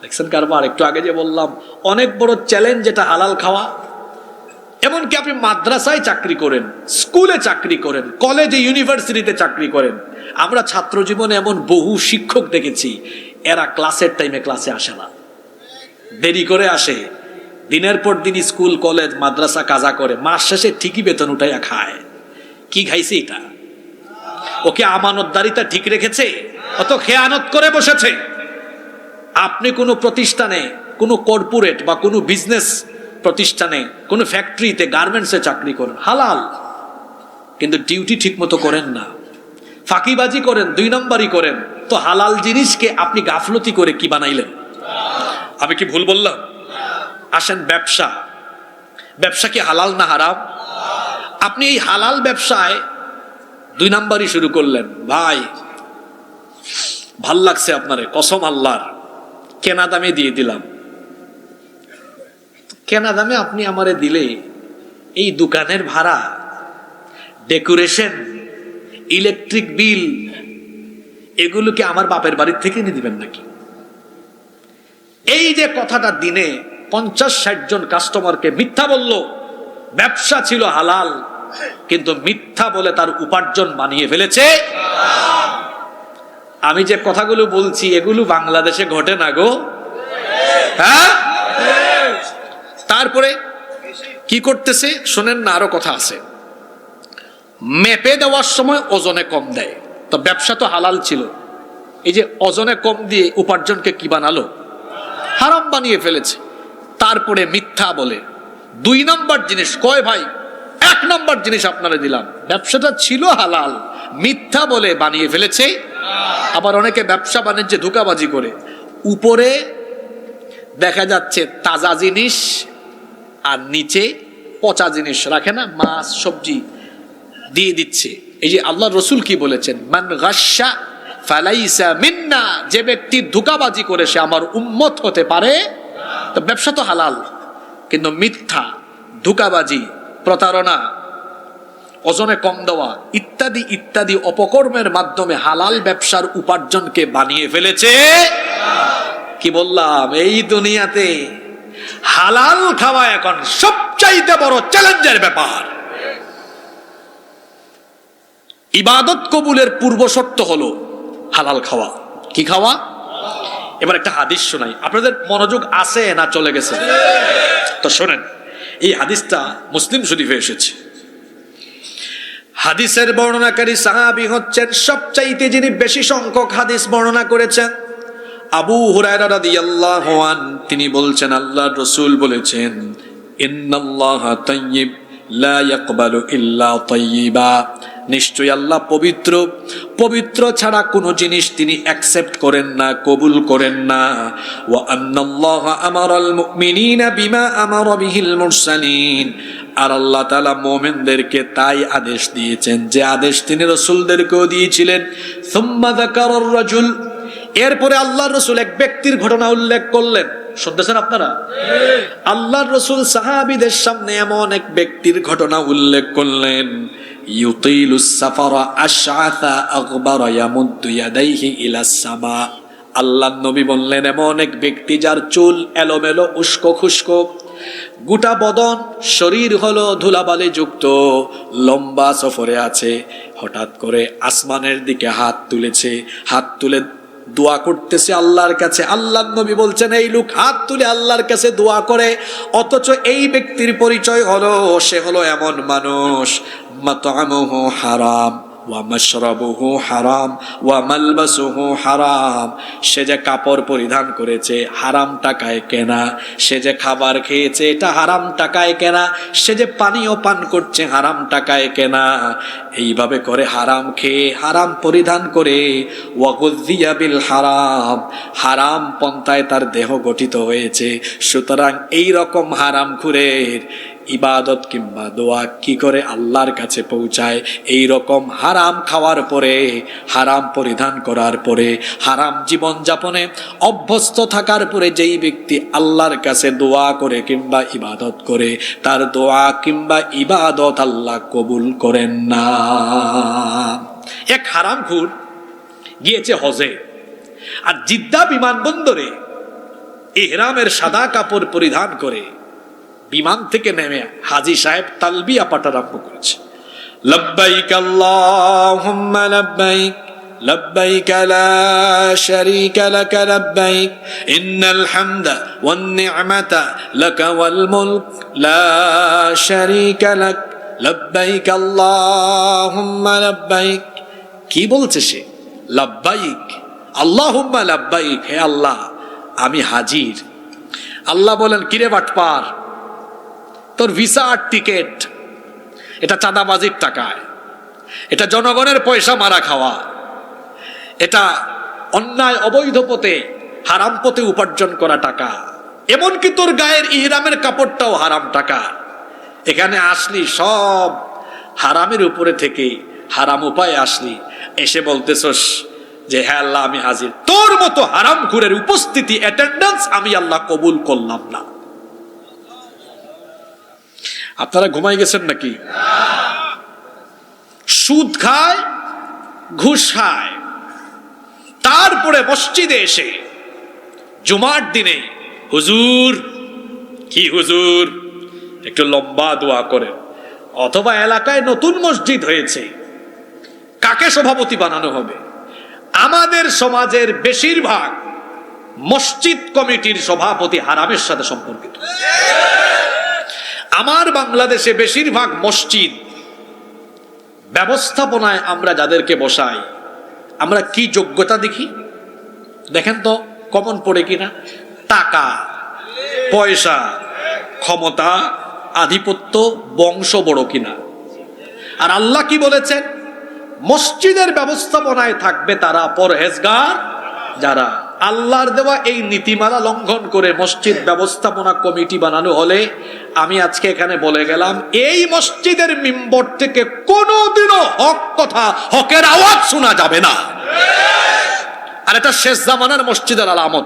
দেখছেন কারবার? একটু আগে যে বললাম অনেক বড় চ্যালেঞ্জ যেটা হালাল খাওয়া। এমনকি আপনি মাদ্রাসায় চাকরি করেন, স্কুলে চাকরি করেন, কলেজে ইউনিভার্সিটিতে চাকরি করেন, আমরা ছাত্র জীবনে এমন বহু শিক্ষক দেখেছি, এরা ক্লাসের টাইমে ক্লাসে আসে না, দেরি করে আসে, দিনের পর দিন স্কুল কলেজ মাদ্রাসা কাজা করে, মাস শেষে ঠিকই বেতন উঠাইয়া খায়। কি খাইছে এটা? ওকে আমানতদারিতা ঠিক রেখেছে? অত খেয়ানত করে বসেছে। আপনি কোনো প্রতিষ্ঠানে, কোনো কর্পোরেট বা কোনো বিজনেস প্রতিষ্ঠানে, কোনো ফ্যাক্টরিতে, গার্মেন্টসে চাকরি করেন, হালাল, কিন্তু ডিউটি ঠিক মতো করেন না, ফাঁকিবাজি করেন, 2 নম্বরই করেন, তো হালাল জিনিসকে আপনি গাফলতি করে কি বানাইলেন? আমি কি ভুল বললাম? আসেন ব্যবসা, ব্যবসা কি হালাল না হারাম? আপনি এই হালাল ব্যবসায় 2 নম্বরই শুরু করলেন। ভাই ভাল লাগছে আপনারে, কসম আল্লাহর, কেনা দামে দিয়ে দিলাম। কেনা দামে আপনি আমারে দিলে এই দোকানের ভাড়া, ডেকোরেশন, ইলেকট্রিক বিল, এগুলোকে আমার বাপের বাড়ির থেকে নিয়ে দিবেন নাকি? এই যে কথাটা দিনে 50-60 জন কাস্টমারকে মিথ্যা বলল, ব্যবসা ছিল হালাল, কিন্তু মিথ্যা বলে তার উপার্জন বানিয়ে ফেলেছে। আমি যে কথাগুলো বলছি এগুলো বাংলাদেশে ঘটে না গো, হ্যাঁ? তারপরে কি করতেছে শোনেন না, আরো কথা আছে। মেপে দেওয়ার সময় ওজনে কম দেয়, তো ব্যবসা তো হালাল ছিল, এই যে ওজনে কম দিয়ে উপার্জনকে কি বানালো? হারাম বানিয়ে ফেলেছে। তারপরে মিথ্যা বলে 2 নম্বর জিনিস কয় ভাই, 1 নম্বর জিনিস আপনারা দিলাম, ব্যবসাটা ছিল হালাল, মিথ্যা বলে বানিয়ে ফেলেছে। আবার অনেকে ব্যবসা বাণিজ্যে ধোঁকাবাজি করে, উপরে দেখা যাচ্ছে তাজা জিনিস আর নিচে পচা জিনিস রাখে না, মাছ সবজি দিয়ে দিচ্ছে। এই যে আল্লাহ রসুল কি বলেছেন, মান গাশা ফালাইসা মিন্না, যে ব্যক্তি ধোঁকাবাজি করে সে আমার উম্মত হতে পারে। তো ব্যবসা তো হালাল, কিন্তু মিথ্যা, ধোঁকাবাজি, প্রতারণা, ওজনে কম দেওয়া ইত্যাদি ইত্যাদি অপকর্মের মাধ্যমে হালাল ব্যবসার উপার্জনকে বানিয়ে ফেলেছে। কি বললাম, এই দুনিয়াতে হালাল খাওয়া এখন সবচাইতে বড় চ্যালেঞ্জের ব্যাপার। ইবাদত কবুলের পূর্ব শর্ত হলো হালাল খাওয়া। কি খাওয়া? এবার একটা হাদিস শোনাই, আপনাদের মনোযোগ আছে না চলে গেছে? তো শোনেন, এই হাদিসটা মুসলিম শরীফে এসেছে। হাদিসের বর্ণনাকারী সাহাবী হচ্ছেন সবচাইতে যিনি বেশি সংখ্যক হাদিস বর্ণনা করেছেন, আবু হুরায়রা রাদিয়াল্লাহু আনহু তিনি বলছেন আল্লাহর রাসূল বলেছেন ইন্নাল্লাহা তাইয়্যিব লা ইয়াকবালু ইল্লা তাইয়্যিবা, নিশ্চয়ই আল্লাহ পবিত্র, পবিত্র ছাড়া কোনো জিনিস তিনি অ্যাকসেপ্ট করেন না, কবুল করেন না। ওয়া আন্নাল্লাহা আমারাল মুমিনিনা বিমা আমারা বিহিল মুরসালিন, আর আল্লাহ তাআলা মুমিনদেরকে তাই আদেশ দিয়েছেন যে আদেশ তিনি রাসূলদেরকেও দিয়েছিলেন। সুম্মা যাকারার রাজুল, এরপরে আল্লাহর রাসূল এক ব্যক্তির ঘটনা উল্লেখ করলেন। শুনতেছেন আপনারা? আল্লাহর রাসূল সাহাবীদের সামনে এমন এক ব্যক্তির ঘটনা উল্লেখ করলেন, ইউতিলুস সাফারা আশআথা আগবারা ইয়ামুদ্দু ইয়াদাইহি ইলাস সামা। আল্লাহর নবী বললেন এমন এক ব্যক্তি যার চুল এলোমেলো, উস্কো খুস্কো, গোটা বদন শরীর হলো ধুলাবালি যুক্ত, লম্বা সফরে আছে, হঠাৎ করে আসমানের দিকে হাত তুলেছে, হাত তুলে দোয়া করতেছে আল্লাহর কাছে। আল্লাহর নবী বলছেন এই লোক হাত তুলে আল্লাহর কাছে দোয়া করে, অথচ এই ব্যক্তির পরিচয় হলো সে হলো এমন মানুষ মাতআমুহু হারাম ওয়া মাশরাবুহু হারাম ওয়া মালবাসুহু হারাম, সে যে কাপড় পরিধান করেছে হারাম টাকায় কেনা, সে যে খাবার খেয়েছে এটা হারাম টাকায় কেনা, সে যে পানীয় পান করছে হারাম টাকায় কেনা, এইভাবে করে হারাম খেয়ে হারাম পরিধান করে ওয়া গুযিয়া বিল হারাম, হারাম পন্থায় তার দেহ গঠিত হয়েছে। সুতরাং এই রকম হারাম খুরের ইবাদত কিংবা দোয়া কি করে আল্লাহর কাছে পৌঁছায়? এই রকম হারাম খাওয়ার পরে, হারাম পরিধান করার পরে, হারাম জীবন যাপনে অভ্যস্ত থাকার পরে যেই ব্যক্তি আল্লাহর কাছে দোয়া করে কিংবা ইবাদত করে, তার দোয়া কিংবা ইবাদত আল্লাহ কবুল করেন না। এক হারামখোর গিয়েছে হজে, আর জিদ্দা বিমানবন্দরে ইহরামের সাদা কাপড় পরিধান করে বিমান থেকে নেমে হাজী সাহেব তালবিয়া পাঠ আরম্ভ করেছে। লব্বাইক আল্লাহুম্মা লব্বাইক, লব্বাইক লা শারীকা লাক লব্বাইক, ইন্নাল হামদা ওয়ান নি'মাতা লাকা ওয়াল মুলক লা শারীকা লাক, লব্বাইক আল্লাহুম্মা লব্বাইক। কি বলছে সে? লব্বাইক আল্লাহুম্মা লব্বাইক, হে আল্লাহ আমি হাজির। আল্লাহ বলেন কিরে বাটপার, তোর ভিসা আর টিকেট এটা চাঁদাবাজির টাকায়, এটা জনগণের পয়সা মারা খাওয়া, এটা অন্যায় অবৈধ পথে হারাম পথে উপার্জন করা টাকা, এমনকি তোর গায়ের ইহরামের কাপড়টাও হারাম টাকা। এখানে আসলি সব হারামের উপরে থেকে হারাম উপায় আসলি, এসে বলতেছস যে হ্যাঁ আল্লাহ আমি হাজির। তোর মতো হারামখোরের উপস্থিতি, অ্যাটেন্ডেন্স আমি আল্লাহ কবুল করলাম না। আপনারা ঘুমাই গেছেন নাকি? সুদ খায়, ঘুষ খায়, তারপরে মসজিদে এসে জুমার দিনে হুজুর, কি হুজুর একটু লম্বা দোয়া করেন, অথবা এলাকায় নতুন মসজিদ হয়েছে, কাকে সভাপতি বানানো হবে? আমাদের সমাজের বেশিরভাগ মসজিদ কমিটির সভাপতি হারামের সাথে সম্পর্কিত। আমার বাংলাদেশে বেশিরভাগ মসজিদ ব্যবস্থাপনায় আমরা যাদেরকে বসাই, আমরা কি যোগ্যতা দেখি দেখেন তো, কমন পড়ে কিনা? টাকা, পয়সা, ক্ষমতা, আধিপত্য, বংশ বড় কিনা। আর আল্লাহ কি বলেছেন? মসজিদের ব্যবস্থাপনায় থাকবে তারা পরহেজগার যারা। আল্লাহর দেওয়া এই নীতিমালা লঙ্ঘন করে মসজিদ ব্যবস্থাপনা কমিটি বানানো হলে, আমি আজকে এখানে বলে গেলাম, এই মসজিদের মিম্বর থেকে কোনোদিনও হক কথা, হকের আওয়াজ শোনা যাবে না। আর এটা শেষ জামানার মসজিদের আলামত।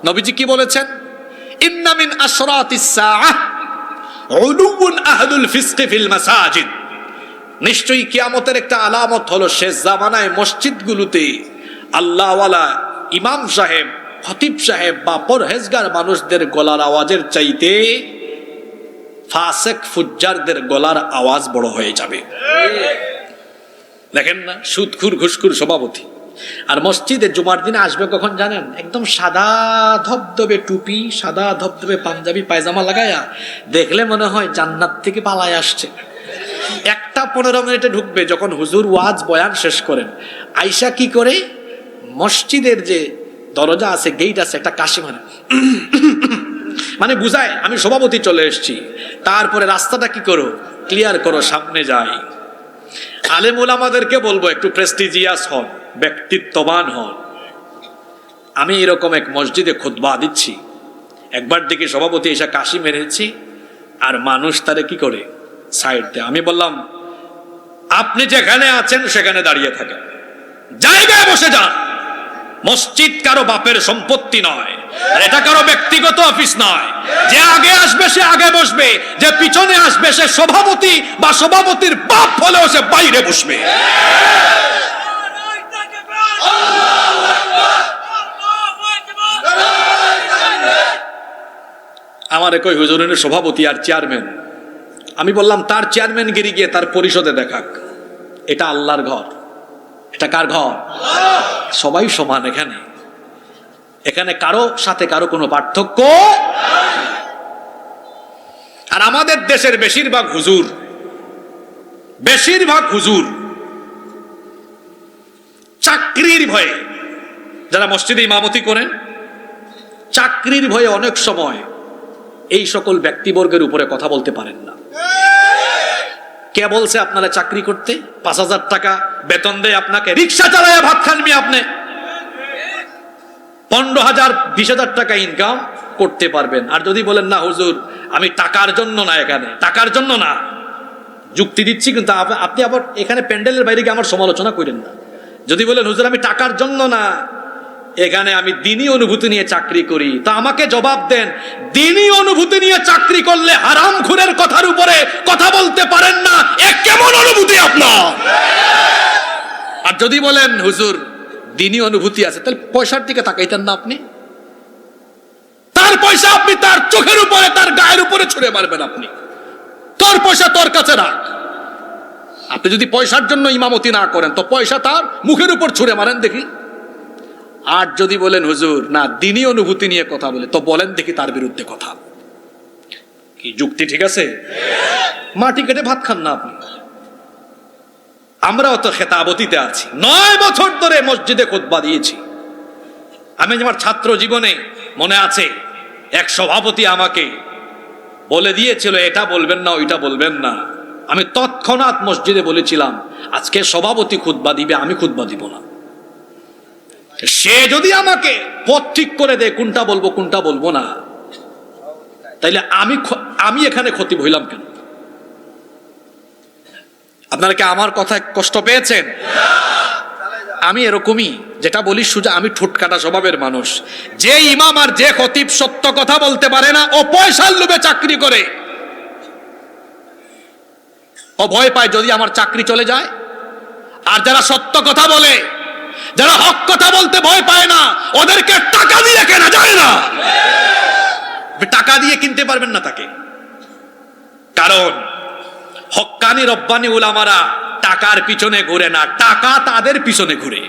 নবীজি কি বলেছেন? ইন্না মিন আশরাতিস সাআহ উলুউন আহলুল ফিসকি ফিল মাসাজিদ, নিশ্চয়ই কিয়ামতের একটা আলামত হলো শেষ জামানায় মসজিদগুলোতে আল্লাহওয়ালা ইমাম সাহেব, খতিব সাহেব বা পরহেজগার মানুষদের গলার আওয়াজের চাইতে ফাসেক ফুজ্জারদের গলার আওয়াজ বড় হয়ে যাবে। দেখেন না, সুদখুর ঘুষখুর সভাপতি। আর মসজিদে জুমার দিনে আসবে কখন জানেন? একদম সাদা ধবধবে টুপি, সাদা ধবধবে পাঞ্জাবি পায়জামা লাগায়া, দেখলে মনে হয় জান্নাত থেকে পালায় আসছে। 1:15 মিনিটে ঢুকবে, যখন হুজুর ওয়াজ বয়ান শেষ করেন, আয়সা কি করে মসজিদের যে দরজা আছে, গেট আছে, একটা কাশি মানে মানে বুঝায় আমি সভাপতি চলে এসেছি, তারপরে রাস্তাটা কি করো, ক্লিয়ার করো, সামনে যাই। আলেম ওলামাদেরকে বলবো একটু প্রেস্টিজিয়াস হন, ব্যক্তিত্ববান হন। আমি এরকম এক মসজিদে খুতবা দিচ্ছি, একবার দেখি সভাপতি এসে কাশি মেরেছি, আর মানুষ তারে কি করে সাইড দেয়। আমি বললাম আপনি যেখানে আছেন সেখানে দাঁড়িয়ে থাকেন, জায়গায় বসে যান। মসজিদ কারো বাপের সম্পত্তি নয়, আর এটা কারো ব্যক্তিগত অফিস নয়। যে আগে আসবে সে আগে বসবে, যে পিছনে আসবে সে সভাপতি বা সভাপতির বাপ হলেও সে বাইরে বসবে। আমার কই হুজুরের সভাপতি আর চেয়ারম্যান। আমি বললাম তার চেয়ারম্যানগিরি গিয়ে তার পরিষদে দেখাক, এটা আল্লাহর ঘর। এটা কার ঘর? সবাই সমান এখানে, এখানে কারো সাথে কারো কোনো পার্থক্য। আর আমাদের দেশের বেশিরভাগ হুজুর চাকরির ভয়ে, যারা মসজিদে ইমামতি করেন, চাকরির ভয়ে অনেক সময় এই সকল ব্যক্তিবর্গের উপরে কথা বলতে পারেন না। কে বলছে আপনারা চাকরি করতে? 5,000 টাকা বেতন দেয় আপনাকে, রিক্সা চালায় ভাত খানবি আপনি, 15,000 20,000 টাকা ইনকাম করতে পারবেন। আর যদি বলেন না হুজুর আমি টাকার জন্য না, এখানে টাকার জন্য না, যুক্তি দিচ্ছি, কিন্তু আপনি আবার এখানে প্যান্ডেলের বাইরে গিয়ে আমার সমালোচনা করেন না। যদি বলেন হুজুর আমি টাকার জন্য না, এখানে আমি দ্বীনি অনুভূতি নিয়ে চাকরি করি, তা আমাকে জবাব দেন, দ্বীনি অনুভূতি নিয়ে চাকরি করলে হারামখোরের কথার উপরে কথা বলতে পারেন না, এ কেমন অনুভূতি আপনার? আর যদি বলেন হুজুর দ্বীনি অনুভূতি আছে, তাহলে পয়সার দিকে তাকাইতেন না আপনি? তার পয়সা আপনি তার চোখের উপরে, তার গায়ের উপরে ছুঁড়ে মারবেন আপনি। তোর পয়সা তোর কাছে রাখ। আপনি যদি পয়সার জন্য ইমামতি না করেন, তো পয়সা তার মুখের উপর ছুঁড়ে মারেন দেখি। আর যদি বলেন হুজুর না দ্বীনি অনুভূতি নিয়ে কথা বলে, তো বলেন দেখি তার বিরুদ্ধে কথা। কি যুক্তি ঠিক আছে? মাটি কেটে ভাত খান না আপনি। আমরাও তো খেতাবতীতে আছি, 9 বছর ধরে মসজিদে খুতবা দিয়েছি। আমি আমার ছাত্র জীবনে মনে আছে, এক সভাপতি আমাকে বলে দিয়েছিল এটা বলবেন না, ওইটা বলবেন না। আমি তৎক্ষণাৎ মসজিদে বলেছিলাম আজকে সভাপতি খুতবা দিবে, আমি খুতবা দিব না। সে যদি আমাকে পথ ঠিক করে দেয় কোনটা বলবো কোনটা বলবো না, তাইলে আমি এখানে খতিব হইলাম কেন? আপনারা কি আমার কথায় কষ্ট পেয়েছেন? আমি এরকমই, যেটা বলি সুজা, আমি ঠোঁটকাটা স্বভাবের মানুষ। যে ইমাম আর যে খতিব সত্য কথা বলতে পারে না, ও পয়সার লোভে চাকরি করে, ও ভয় পায় যদি আমার চাকরি চলে যায়। আর যারা সত্য কথা বলে, যারা হক কথা বলতে ভয় পায় না, ওদেরকে টাকা দিয়ে কেনা যায় না। টাকা দিয়ে কিনতে পারবেন না তাকে, কারণ হক্কানি রব্বানি উলামারা টাকার পিছনে ঘুরে না, টাকা তাদের পিছনে ঘুরে।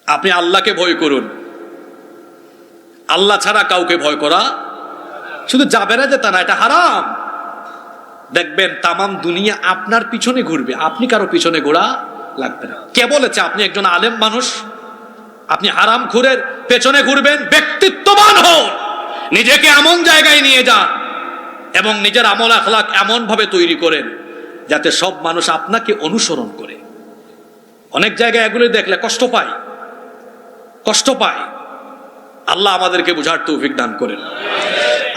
আপনি আল্লাহকে ভয় করুন, আল্লাহ ছাড়া কাউকে ভয় করা শুধু যাবে না যে তা না, এটা হারাম। দেখবেন তামাম দুনিয়া আপনার পিছনে ঘুরবে, আপনি কারো পিছনে ঘোরা লাগবে না। কে বলেছে আপনি একজন আলেম মানুষ আপনি হারামখোরের পেছনে ঘুরবেন? ব্যক্তিত্ববান হন, নিজেকে এমন জায়গায় নিয়ে যান এবং নিজের আমল আখলাক এমন ভাবে তৈরি করেন যাতে সব মানুষ আপনাকে অনুসরণ করে। অনেক জায়গায় এগুলো দেখলে কষ্ট পায়। আল্লাহ আমাদেরকে বুঝার তৌফিক দান করেন।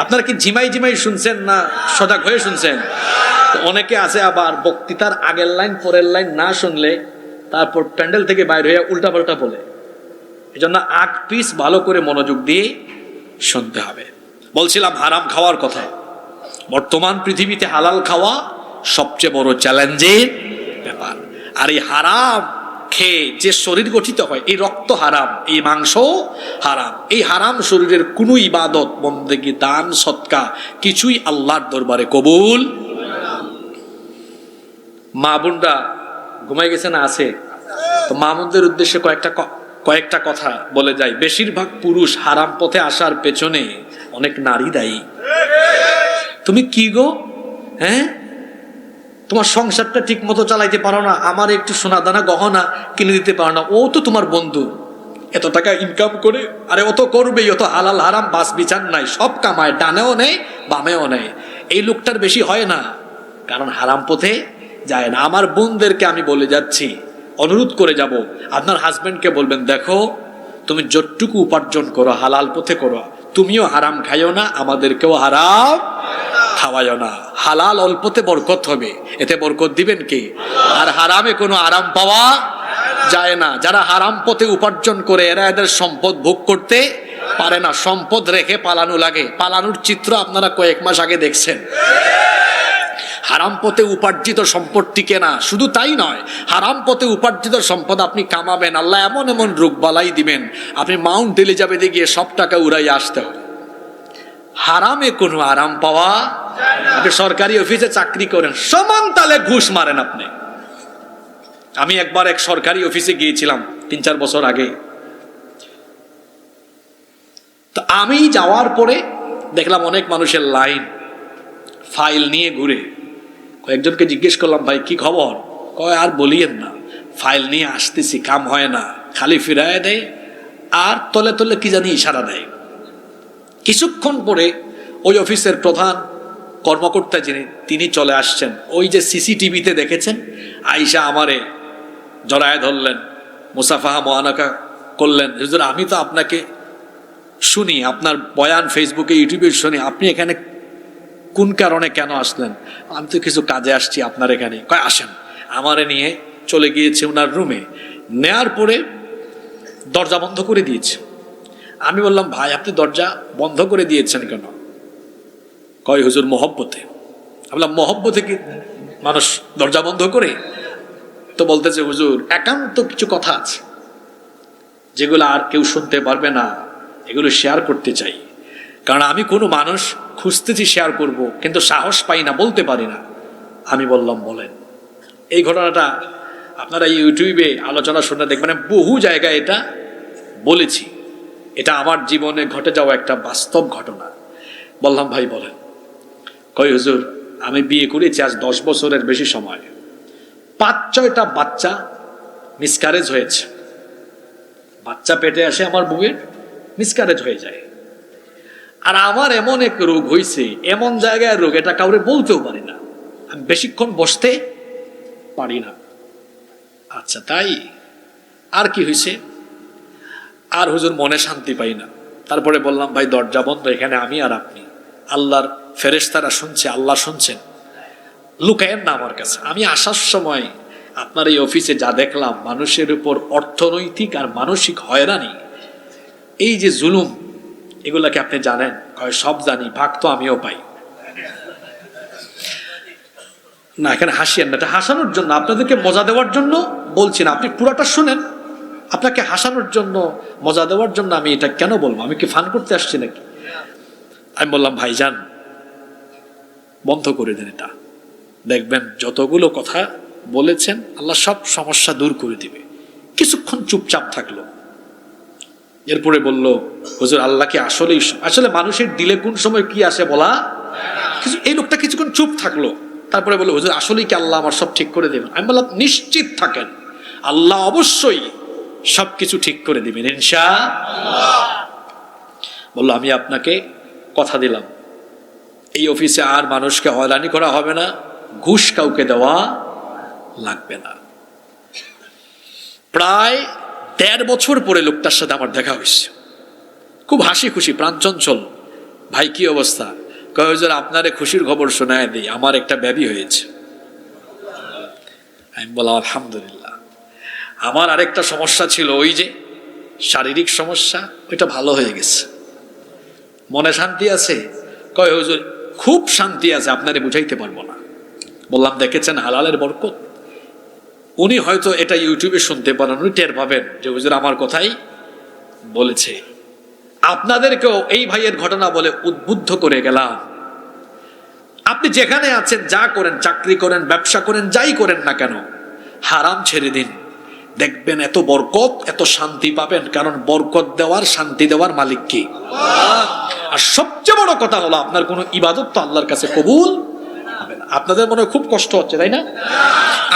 আপনারা কি ঝিমাই শুনছেন না সজাগ হয়ে শুনছেন? অনেকে আছে আবার বক্তৃতার আগের লাইন পরের লাইন না শুনলে তারপর প্যান্ডেল থেকে বাইরে হয়ে উল্টাপাল্টা বলে। এজন্য আগ পিস ভালো করে মনোযোগ দিয়ে শুনতে হবে। বলছিলাম হারাম খাওয়ার কথা। বর্তমান পৃথিবীতে হালাল খাওয়া সবচেয়ে বড় চ্যালেঞ্জের ব্যাপার। আর এই হারাম খেয়ে যে শরীর গঠিত হয়, এই রক্ত হারাম, এই মাংস হারাম, এই হারাম শরীরের কোনো ইবাদত বন্দেগী দান সৎকা কিছুই আল্লাহর দরবারে কবুল। মা বোনরা ঘুমাই গেছে না? আছে তো মা বোনদের উদ্দেশ্যে কয়েকটা কথা বলে যায়। বেশিরভাগ পুরুষ হারাম পথে আসার পেছনে অনেক নারী দায়ী। তুমি কি গো, হ্যাঁ তোমার সংসারটা ঠিক মতো চালাইতে পারো না, আমার একটু সোনা দানা গহনা কিনে দিতে পারো না, ও তো তোমার বন্ধু, এত টাকা ইনকাম করে, আরে ও তো করবেই, ও তো হালাল হারাম বাস বিচার নাই, সব কামায়, ডানেও নেই বামেও নেই, এই লোকটার বেশি হয় না, কারণ হারাম পথে যায় না। আমার বোনদেরকে আমি বলে যাচ্ছি, অনুরোধ করে যাব, আপনার হাজবেন্ডকে বলবেন, দেখো তুমি যতটুকু উপার্জন করো হালাল পথে করো, তুমিও হারাম খাইও না, আমাদেরকেও হারাম খাওয়াইও না। হালাল অল্পতে বরকত হবে, এতে বরকত দিবেন কে? আর হারামে কোনো আরাম পাওয়া যায় না। যারা হারাম পথে উপার্জন করে এরা এদের সম্পদ ভোগ করতে পারে না, সম্পদ রেখে পালানো লাগে। পালানোর চিত্র আপনারা কয়েক মাস আগে দেখছেন। হারাম পথে উপার্জিত সম্পদ টিকে না, শুধু তাই নয়, হারাম পথে উপার্জিত সম্পদ আপনি কামাবেন, আল্লাহ এমন এমন রোগবালাই দিবেন, আপনি মাউন্ট এলিজাবেথে গিয়ে সব টাকা উড়াই আসতে হবে। হারামে কোনো আরাম পাওয়া, আপনি সরকারি অফিসে চাকরি করেন, সমান তালে ঘুষ মারেন আপনি। আমি একবার এক সরকারি অফিসে গিয়েছিলাম 3-4 বছর আগে। তো আমি যাওয়ার পরে দেখলাম অনেক মানুষের লাইন, ফাইল নিয়ে ঘুরে। কয়েকজনকে জিজ্ঞেস করলাম, ভাই কি খবর? কয় আর বলিয়েন না, ফাইল নিয়ে আসতেছি, কাম হয় না, খালি ফিরায় দেয় আর তলে তলে কি জানি ইশারা দেয়। কিছুক্ষণ পরে ওই অফিসের প্রধান কর্মকর্তা যিনি, তিনি চলে আসছেন। ওই যে সিসিটিভিতে দেখেছেন, আইসা আমারে জড়ায় ধরলেন, মুসাফাহা মোয়ানাকা করলেন, হুজুর আমি তো আপনাকে শুনি, আপনার বয়ান ফেসবুকে ইউটিউবে শুনি, আপনি এখানে কোন কারণে কেন আসলেন? আমি তো কিছু কাজে আসছি আপনার এখানে। কয় আসেন। আমারে নিয়ে চলে গিয়েছে ওনার রুমে, নেয়ার পরে দরজা বন্ধ করে দিয়েছে। আমি বললাম, ভাই আপনি দরজা বন্ধ করে দিয়েছেন কেন? কয় হুজুর মহব্বতে। আমি বললাম, মহব্বতে কি মানুষ দরজা বন্ধ করে? তো বলতেছে, হুজুর একান্ত কিছু কথা আছে যেগুলো আর কেউ শুনতে পারবে না, এগুলো শেয়ার করতে চাই, কারণ আমি কোনো মানুষ খুঁজতেছি শেয়ার করব, কিন্তু সাহস পাই না, বলতে পারি না। আমি বললাম, বলেন। এই ঘটনাটা আপনারা ইউটিউবে আলোচনা শুনে দেখবেন, বহু জায়গায় এটা বলেছি, এটা আমার জীবনে ঘটে যাওয়া একটা বাস্তব ঘটনা। বললাম, ভাই বলেন। কয় হুজুর আমি বিয়ে করেছি আজ 10 বছরের বেশি সময়, 5-6টা বাচ্চা মিসক্যারেজ হয়েছে। বাচ্চা পেটে আসে আমার বউয়ের, মিসক্যারেজ হয়ে যায়। আর আমার এমন এক রোগ হয়েছে, এমন জায়গায় রোগ, এটা কাউরে বলতেও পারি না, আমি বেশিক্ষণ বসতে পারি না। আচ্ছা তাই? আর কি হয়েছে? আর হুজুর মনে শান্তি পাই না। তারপরে বললাম, ভাই দরজা বন্ধ, এখানে আমি আর আপনি, আল্লাহর ফেরেশতারা শুনছে, আল্লাহ শুনছেন, লুকায়েন না আমার কাছে। আমি আসার সময় আপনার এই অফিসে যা দেখলাম, মানুষের উপর অর্থনৈতিক আর মানসিক হয়রানি, এই যে জুলুম, এগুলাকে আপনি জানেন? কয় সব জানি, ভাগ তো আমিও পাই। না এখানে হাসিয়েন না, এটা হাসানোর জন্য, আপনাদেরকে মজা দেওয়ার জন্য বলছি না, আপনি পুরাটা শুনেন। আপনাকে হাসানোর জন্য, মজা দেওয়ার জন্য আমি এটা কেন বলবো? আমি কি ফান করতে আসছি নাকি? আমি বললাম, ভাইজান বন্ধ করে দেন এটা, দেখবেন যতগুলো কথা বলেছেন আল্লাহ সব সমস্যা দূর করে দিবে। কিছুক্ষণ চুপচাপ থাকলো, এরপরে বলল, হুজুর আল্লাহ কি আসলেই, আসলে মানুষের দিলে কোন সময় কি আসে বলা কিছু। এই লোকটা কিছুক্ষণ চুপ থাকলো, তারপরে বললো, হুজুর আসলেই কি আল্লাহ আমার সব ঠিক করে দেবেন? আমি বললাম, নিশ্চিত থাকেন, আল্লাহ অবশ্যই সবকিছু ঠিক করে দিবেন ইনশাআল্লাহ। বললো, আমি আপনাকে কথা দিলাম, এই অফিসে আর মানুষকে হয়রানি করা হবে না, ঘুষ কাউকে দেওয়া লাগবে না। প্রায় 1.5 বছর পরে লোকটার সাথে আমার দেখা হয়েছে, খুব হাসি খুশি, প্রাণচঞ্চল। ভাই কি অবস্থা? কয় হুজুর আপনারে খুশির খবর শোনায় দিই, আমার একটা বেবি হয়েছে। আমি বললাম, আলহামদুলিল্লাহ। আমার আরেকটা সমস্যা ছিল, ওই যে শারীরিক সমস্যা, ওইটা ভালো হয়ে গেছে। মনে শান্তি আছে? কয় হুজুর খুব শান্তি আছে, আপনারে বুঝাইতে পারবো না। বললাম, দেখেছেন হালালের বরকত? উনি হয়তো এটা ইউটিউবে শুনতে পারেন, উনি টের পাবেন যে হুজুর আমার কথাই বলেছে। আপনাদেরকেও এই ভাইয়ের ঘটনা বলে উদ্বুদ্ধ করে গেলাম। আপনি যেখানে আছেন, যা করেন, চাকরি করেন, ব্যবসা করেন, যাই করেন না কেন, হারাম ছেড়ে দিন, দেখবেন এত বরকত, এত শান্তি পাবেন। কারণ বরকত দেওয়ার, শান্তি দেওয়ার মালিক কি? আর সবচেয়ে বড় কথা হলো, আপনার কোনো ইবাদত তো আল্লাহর কাছে কবুল হবে না। আপনাদের মনে হয় খুব কষ্ট হচ্ছে, তাই না?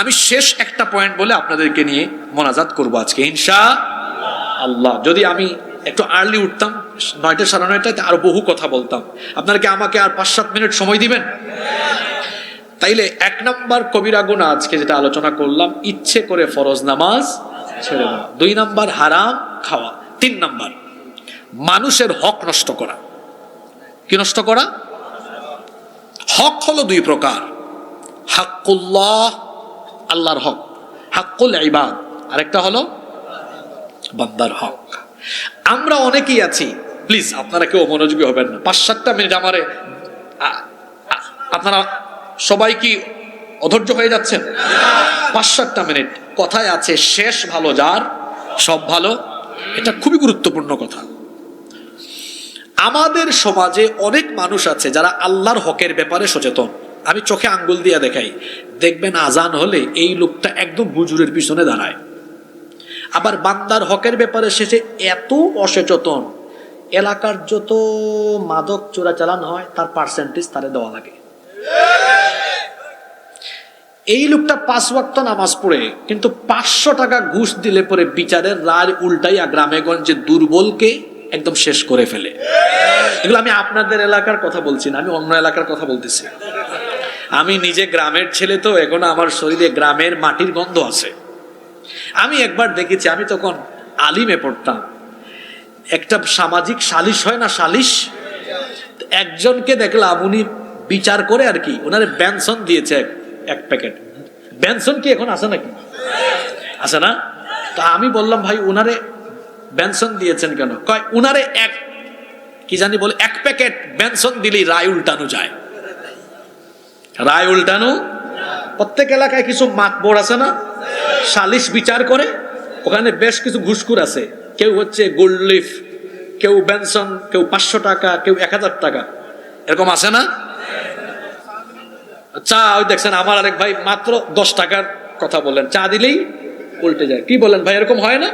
আমি শেষ একটা পয়েন্ট বলে আপনাদেরকে নিয়ে মোনাজাত করবো আজকে ইনশাআল্লাহ। যদি আমি একটু আর্লি উঠতাম, 9টা 9:30টায়, আরো বহু কথা বলতাম। আপনারা কি আমাকে আর 5-7 মিনিট সময় দিবেন? তাইলে 1 নাম্বার কবিরা গুনাহ আজকে যেটা আলোচনা করলাম, ইচ্ছে করে ফরজ নামাজ ছেড়ে দেওয়া। 2 নাম্বার হারাম খাওয়া। 3 নাম্বার মানুষের হক নষ্ট করা। কি নষ্ট করা? হক হলো 2 প্রকার, হাক্কুল্লাহ, আল্লাহর হক, হাক্কুল ইবাদ, আরেকটা হলো বান্দার হক। আমরা অনেকেই আছি, প্লিজ আপনারা কেউ মনোযোগী হবেন না, 5-7টা মিনিট আমারে আপনারা সবাই কি অধৈর্য হয়ে যাচ্ছেন? 5-7টা মিনিট। কথায় আছে শেষ ভালো যার সব ভালো, এটা খুবই গুরুত্বপূর্ণ কথা। আমাদের সমাজে অনেক মানুষ আছে যারা আল্লাহর হকের ব্যাপারে সচেতন। আমি চোখে আঙ্গুল দিয়ে দেখাই, দেখবেন আজান হলে এই লোকটা একদম হুজুরের পিছনে দাঁড়ায়। আবার বান্দার হকের ব্যাপারে সে এত অসচেতন, এলাকার যত মাদক চোরাচালান হয় তার পার্সেন্টেজ তারে দেওয়া লাগে। এই লোকটা 5 ওয়াক্ত নামাজ পড়ে, কিন্তু 500 টাকা ঘুষ দিলে পরে বিচারের রায় উল্টাইয়া গ্রামে গঞ্জে দুর্বলকে একদম শেষ করে ফেলে। এগুলো আমি আপনাদের এলাকার কথা বলছি না, আমি অন্য এলাকার কথা বলতেছি। আমি নিজে গ্রামের ছেলে, তো এখন আমার শরীরে গ্রামের মাটির গন্ধ আছে। আমি একবার দেখেছি, আমি তখন আলিমে পড়তাম, একটা সামাজিক সালিশ হয় না, সালিশ, একজনকে দেখলাম উনি বিচার করে আর কি, ওনারে বেনসন দিয়েছে 1 প্যাকেট। বেনসন কি এখন আছে নাকি? আছে না? তা আমি বললাম, ভাই উনারে বেনসন দিয়েছেন কেন? কয় উনারে কি জানি বলে 1 প্যাকেট বেনসন দিলেই রায় উল্টানো যায়। রায় উল্টানো, প্রত্যেক এলাকায় কিছু মাতবর আছে না, সালিশ বিচার করে, ওখানে বেশ কিছু ঘুষখোর আছে। কেউ হচ্ছে গোল্ড লিফ, কেউ বেনসন, কেউ 500 টাকা, কেউ 1000 টাকা, এরকম আছে না? চা ওই দেখছেন আমার আরেক ভাই মাত্র 10 টাকার কথা বললেন, চা দিলেই উল্টে যায়। কি বলেন ভাই, এরকম হয় না?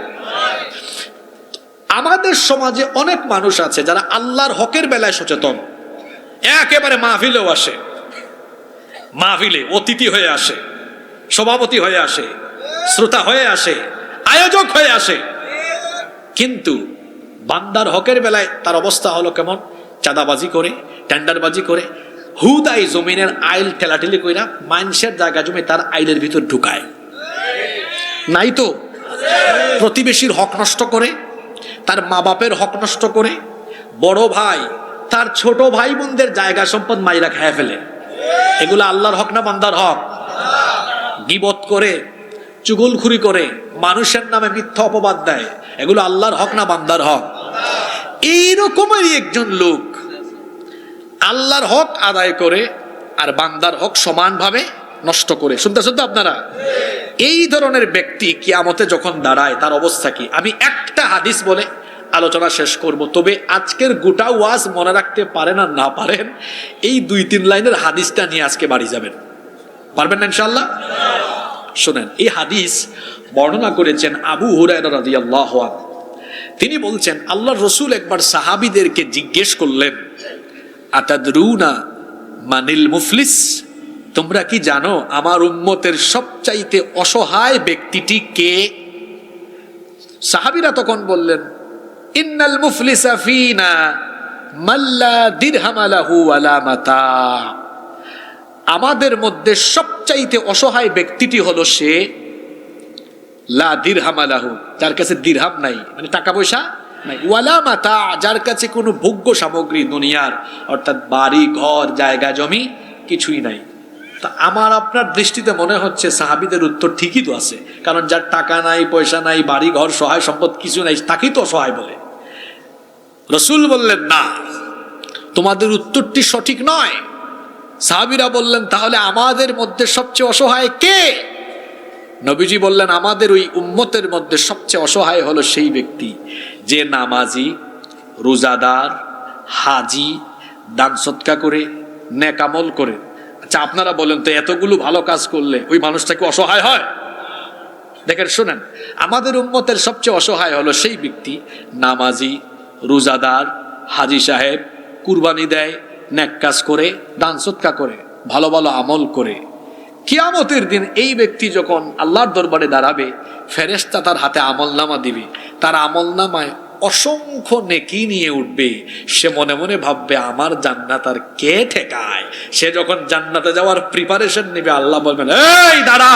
আমাদের সমাজে অনেক মানুষ আছে যারা আল্লাহর হকের বেলায় সচেতন, একেবারে মাহফিলেও আসে, মাহফিলে অতিথি হয়ে আসে, সভাপতি হয়ে আসে, শ্রোতা হয়ে আসে, আয়োজক হয়ে আসে, কিন্তু বান্দার হকের বেলায় তার অবস্থা হলো কেমন? চাঁদাবাজি করে, টেন্ডারবাজি করে, হুদাই জমিনের আইল ঠেলাঠেলি কইরা মানুষের জায়গা জমি তার আইলের ভিতর ঢুকায়। নাই তো? প্রতিবেশীর হক নষ্ট করে, তার মা বাপের হক নষ্ট করে, বড় ভাই তার ছোট ভাই বোনদের জায়গা সম্পদ মাইরা খেয়ে ফেলে। এগুলো আল্লাহর হক না বান্দার হক? গীবত করে, চুগলখুরি করে, মানুষের নামে মিথ্যা অপবাদ দেয়, এগুলো আল্লাহর হক না বান্দার হক? এইরকমেরই একজন লোক আল্লাহর হক আদায় করে আর বান্দার হক সমানভাবে নষ্ট করে। শুনতেছেন তো আপনারা? এই ধরনের ব্যক্তি কিয়ামতে যখন দাঁড়ায় তার অবস্থা কি? আমি একটা হাদিস বলে আলোচনা শেষ করব, তবে আজকের গোটা ওয়াজ মনে রাখতে পারেন আর না পারেন, এই 2-3 লাইনের হাদিসটা নিয়ে আজকে বাড়ি যাবেন। পারবেন না ইনশাআল্লাহ? শুনেন, এই হাদিস বর্ণনা করেছেন আবু হুরায়রা রাদিয়াল্লাহু আনহু। তিনি বলছেন, আল্লাহর রাসূল একবার সাহাবীদেরকে জিজ্ঞেস করলেন, আতাদরুনা মানিল মুফলিস? তোমরা কি জানো আমার উম্মতের সবচাইতে অসহায় ব্যক্তিটি কে? সাহাবীরা তখন বললেন, ইন্নাল মুফলিসা ফিনা মাল্লা দিরহাম লাহু ওয়ালা মাতা। আমাদের মধ্যে সবচাইতে অসহায় ব্যক্তিটি হলো সে লা দিরহাম লাহু, যার কাছে দিরহাম নাই, মানে টাকা পয়সা নাই, ওয়ালা মাতা, যার কাছে কোনো ভোগ্য সামগ্রী দুনিয়ার অর্থাৎ বাড়ি ঘর জায়গা জমি কিছুই নাই। তা আমার আপনার দৃষ্টিতে মনে হচ্ছে সাহাবীদের উত্তর ঠিকই তো আছে, কারণ যার টাকা নাই, পয়সা নাই, বাড়ি ঘর সহায় সম্পদ কিছু নাই, তাকেই তো অসহায় বলে। রাসূল বললেন, না, তোমাদের উত্তরটি সঠিক নয়। সাহাবীরা বললেন, তাহলে আমাদের মধ্যে সবচেয়ে অসহায় কে? নবীজি বললেন, আমাদের ওই উম্মতের মধ্যে সবচেয়ে অসহায় হলো সেই ব্যক্তি যে নামাজি, রোজাদার, হাজি, দান সৎকা করে, নেক আমল করে। আচ্ছা আপনারা বলেন তো, এতগুলো ভালো কাজ করলে ওই মানুষটা কি অসহায় হয়? দেখেন, শোনেন, আমাদের উম্মতের সবচেয়ে অসহায় হলো সেই ব্যক্তি নামাজি, রোজাদার, হাজি সাহেব, কুরবানি দেয়, নেক কাজ করে, দান সৎকা করে। ভালো ভালো আমল করে কিয়ামতের দিন এই ব্যক্তি যখন আল্লাহর দরবারে দাঁড়াবে, ফেরেশতা তার হাতে আমলনামা দিবে, তার আমলনামায় অসংখ্য নেকি নিয়ে উঠবে। সে মনে মনে ভাববে আমার জান্নাত আর কে ঠেকায়। সে যখন জান্নাতে যাওয়ার প্রিপারেশন নেবে, আল্লাহ বলবেন এই দাঁড়া,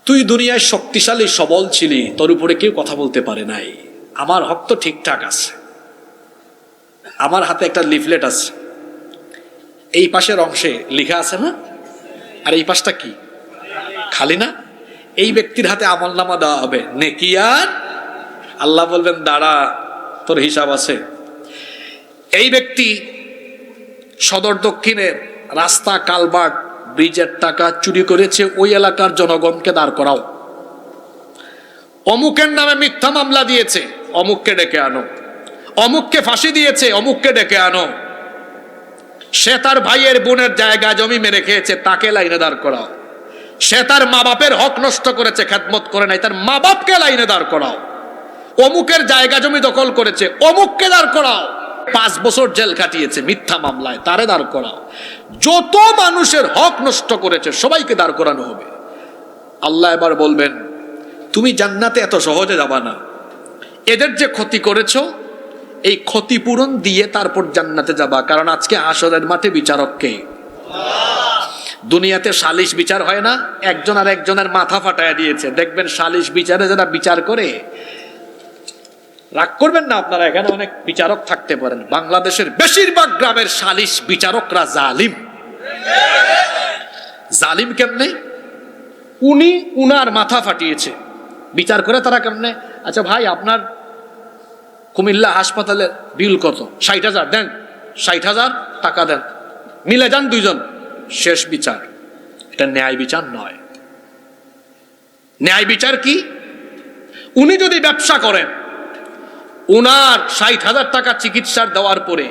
তুই দুনিয়ায় শক্তিশালী সবল ছিলি, তোর উপরে কেউ কথা বলতে পারে নাই, আমার হক তো ঠিকঠাক আছে। আমার হাতে একটা লিফলেট আছে, এই পাশের অংশে লেখা আছে না, আর এই পাশটা কি খালি না? এই ব্যক্তির হাতে আমলনামা দেওয়া হবে নেকি আর, আল্লাহ বলবেন দাঁড়া তোর হিসাব আছে। এই ব্যক্তি সদর দক্ষিণের রাস্তা, কালভার্ট, ব্রিজের টাকা চুরি করেছে, ওই এলাকার জনগণকে দাঁড় করাও। অমুকের নামে মিথ্যা মামলা দিয়েছে, অমুককে ডেকে আনো। অমুককে ফাঁসি দিয়েছে, অমুককে ডেকে আনো। সে তার ভাইয়ের বোনের জায়গা জমি মেরে খেয়েছে, তাকে লাইনে দাঁড় করাও। সে তার মা বাপের হক নষ্ট করেছে, খেদমত করে নাই, তার মা বাপকে লাইনে দাঁড় করাও। অমুকের জায়গা জমি দখল করেছে, অমুককে দাঁড় করাও। 5 বছর জেল কাটিয়েছে মিথ্যা মামলায়, তারে দাঁড় করাও। যত মানুষের হক নষ্ট করেছে সবাইকে দাঁড় করানো হবে। আল্লাহ এবার বলবেন তুমি জান্নাতে এত সহজে যাবা না, এদের যে ক্ষতি করেছো এই ক্ষতিপূরণ দিয়ে তারপর জান্নাতে যাবা। কারণ আজকে হাসরের মাঠে বিচারক কে? দুনিয়াতে সালিশ বিচার হয় না, একজন আর একজনের মাথা ফাটায় দিয়েছে। দেখবেন সালিশ বিচারে যারা বিচার করে, রাগ করবেন না আপনারা, এখানে অনেক বিচারক থাকতে পারেন, বাংলাদেশের বেশিরভাগ গ্রামের সালিশ বিচারকরা জালিম। জালিম কেমনে? উনি উনার মাথা ফাটিয়েছে, বিচার করে তারা কেমনে? আচ্ছা ভাই, আপনার কুমিল্লা হাসপাতালের বিল কত? 60,000 দেন, 60,000 টাকা দেন, মিলে যান দুইজন, শেষ বিচার। এটা ন্যায় বিচার নয়। ন্যায় বিচার কি? উনি যদি ব্যবসা করেন, উনার 60,000 টাকা চিকিৎসার দেওয়ার পরে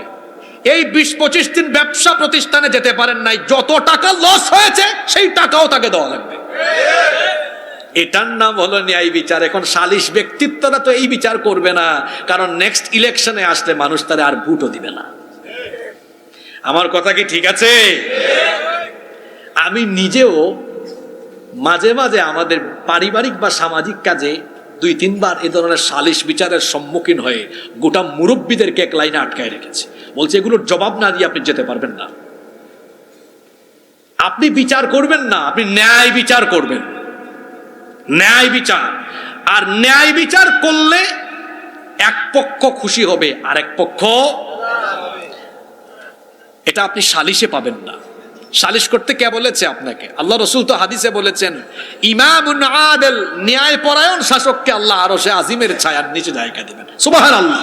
এই 20-25 দিন ব্যবসা প্রতিষ্ঠানে যেতে পারেন নাই, যত টাকা লস হয়েছে সেই টাকাও তাকে দেওয়া লাগবে। এটার নাম হলো ন্যায় বিচার। এখন সালিশ ব্যক্তিত্বরা তো এই বিচার করবে না, কারণ নেক্সট ইলেকশনে আসলে মানুষ তারে আর ভোটও দিবে না। আমার কথা কি ঠিক আছে? আমি নিজেও মাঝে মাঝে আমাদের পারিবারিক বা সামাজিক কাজে 2-3 বার এ ধরনের সালিশ বিচারের সম্মুখীন হয়ে গোটা মুরব্বীদেরকে এক লাইনে আটকায় রেখেছে। বলছে এগুলোর জবাব না দিয়ে আপনি যেতে পারবেন না, আপনি বিচার করবেন না, আপনি ন্যায় বিচার করবেন। ন্যায় বিচার, আর ন্যায় বিচার করলে এক পক্ষ খুশি হবে আর এক পক্ষ, এটা আপনি সালিশে পাবেন না। সালিশ করতে কে বলেছে আপনাকে? আল্লাহ রসুল তো হাদিসে বলেছেন ইমামুন আদিল, ন্যায় পরায়ণ শাসককে আল্লাহ আরশে আজিমের ছায়ার নিচে জায়গা দিবেন। সুবহানাল্লাহ।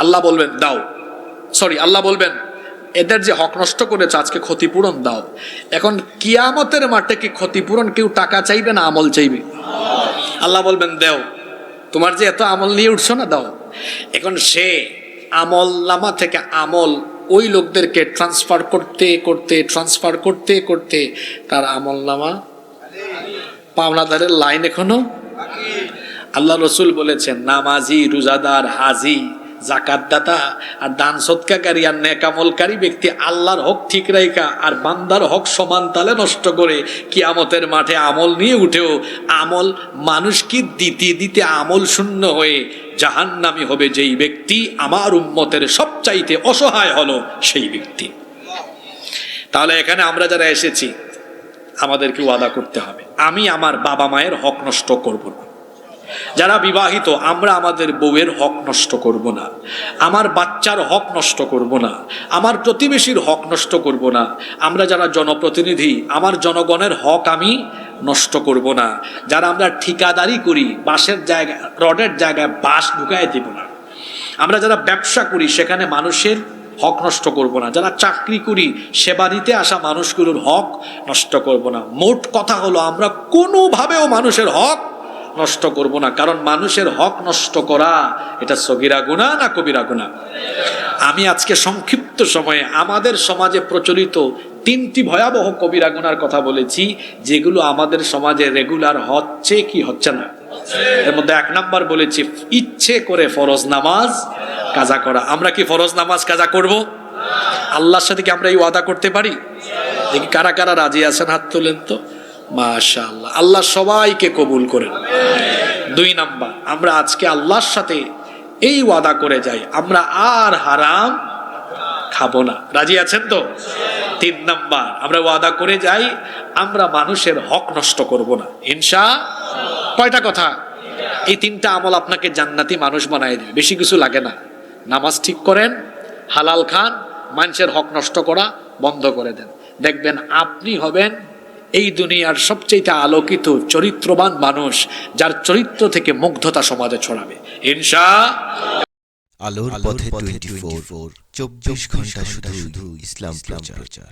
আল্লাহ বলবেন দাও, আল্লাহ বলবেন এদের যে হক নষ্ট করেছে আজকে ক্ষতিপূরণ দাও। এখন কিয়ামতের মাঠে কি ক্ষতিপূরণ কেউ টাকা চাইবে না আমল চাইবে? আল্লাহ বলবেন দাও, তোমার যে এত আমল নিয়ে উঠছো না, দাও। এখন সে আমল নামা থেকে আমল ওই লোকদেরকে ট্রান্সফার করতে করতে তার আমল নামা পাওনাদারের লাইন এখনো। আল্লাহ রসুল বলেছেন নামাজি, রোজাদার, হাজি, জাকাতদাতা আর দান সৎকারী আর নেকামলকারী ব্যক্তি আল্লাহর হক ঠিক রাইখা আর বান্দার হক সমান তালে নষ্ট করে কিয়ামতের মাঠে আমল নিয়ে উঠেও আমল মানুষকে দিতে দিতে আমল শূন্য হয়ে জাহান্নামী হবে যেই ব্যক্তি, আমার উম্মতের সবচাইতে অসহায় হলো সেই ব্যক্তি। তাহলে এখানে আমরা যারা এসেছি আমাদেরকে ওয়াদা করতে হবে আমি আমার বাবা মায়ের হক নষ্ট করব না। যারা বিবাহিত আমরা আমাদের বউয়ের হক নষ্ট করব না, আমার বাচ্চার হক নষ্ট করব না, আমার প্রতিবেশীর হক নষ্ট করব না। আমরা যারা জনপ্রতিনিধি আমার জনগণের হক আমি নষ্ট করব না। যারা আমরা ঠিকাদারি করি বাঁশের জায়গায় রডের জায়গায় বাঁশ ঢুকায় দেব না। আমরা যারা ব্যবসা করি সেখানে মানুষের হক নষ্ট করব না। যারা চাকরি করি সেবা দিতে আসা মানুষগুলোর হক নষ্ট করব না। মোট কথা হলো আমরা কোনোভাবেও মানুষের হক নষ্ট করব না, কারণ মানুষের হক নষ্ট করা এটা সগীরা গুনাহ না কবিরা গুনাহ? আমি আজকে সংক্ষিপ্ত সময়ে আমাদের সমাজে প্রচলিত 3টি ভয়াবহ কবিরা গুনার কথা বলেছি, যেগুলো আমাদের সমাজে রেগুলার হচ্ছে কি হচ্ছে না। এর মধ্যে 1 নাম্বার বলেছি ইচ্ছে করে ফরজ নামাজ কাজা করা। আমরা কি ফরজ নামাজ কাজা করব? আল্লাহর সাথে কি আমরা এই ওয়াদা করতে পারি? দেখি কারা কারা রাজি আছেন, হাত তোলেন তো। মাশাআল্লাহ, আল্লাহ সবাইকে কবুল করেন। 2 নাম্বার, আমরা আজকে আল্লাহর সাথে এই ওয়াদা করে যাই, আমরা আর হারাম খাবো না। রাজি আছেন তো? 3 নাম্বার, আমরা ওয়াদা করে যাই, আমরা মানুষের হক নষ্ট করব না, ইনশাআল্লাহ। কয়টা কথা? এই 3টা আমল আপনাকে জান্নাতি মানুষ বানায় দিবে, বেশি কিছু লাগে না। নামাজ ঠিক করেন, হালাল খান, মানুষের হক নষ্ট করা বন্ধ করে দেন, দেখবেন আপনি হবেন এই দুনিয়ার সবচেয়ে আলোকিত চরিত্রবান মানুষ, যার চরিত্র থেকে মুগ্ধতা সমাজে ছড়াবে, ইনশাআল্লাহ।
আলোর পথে 24 ঘন্টা শুধু ইসলাম প্রচার।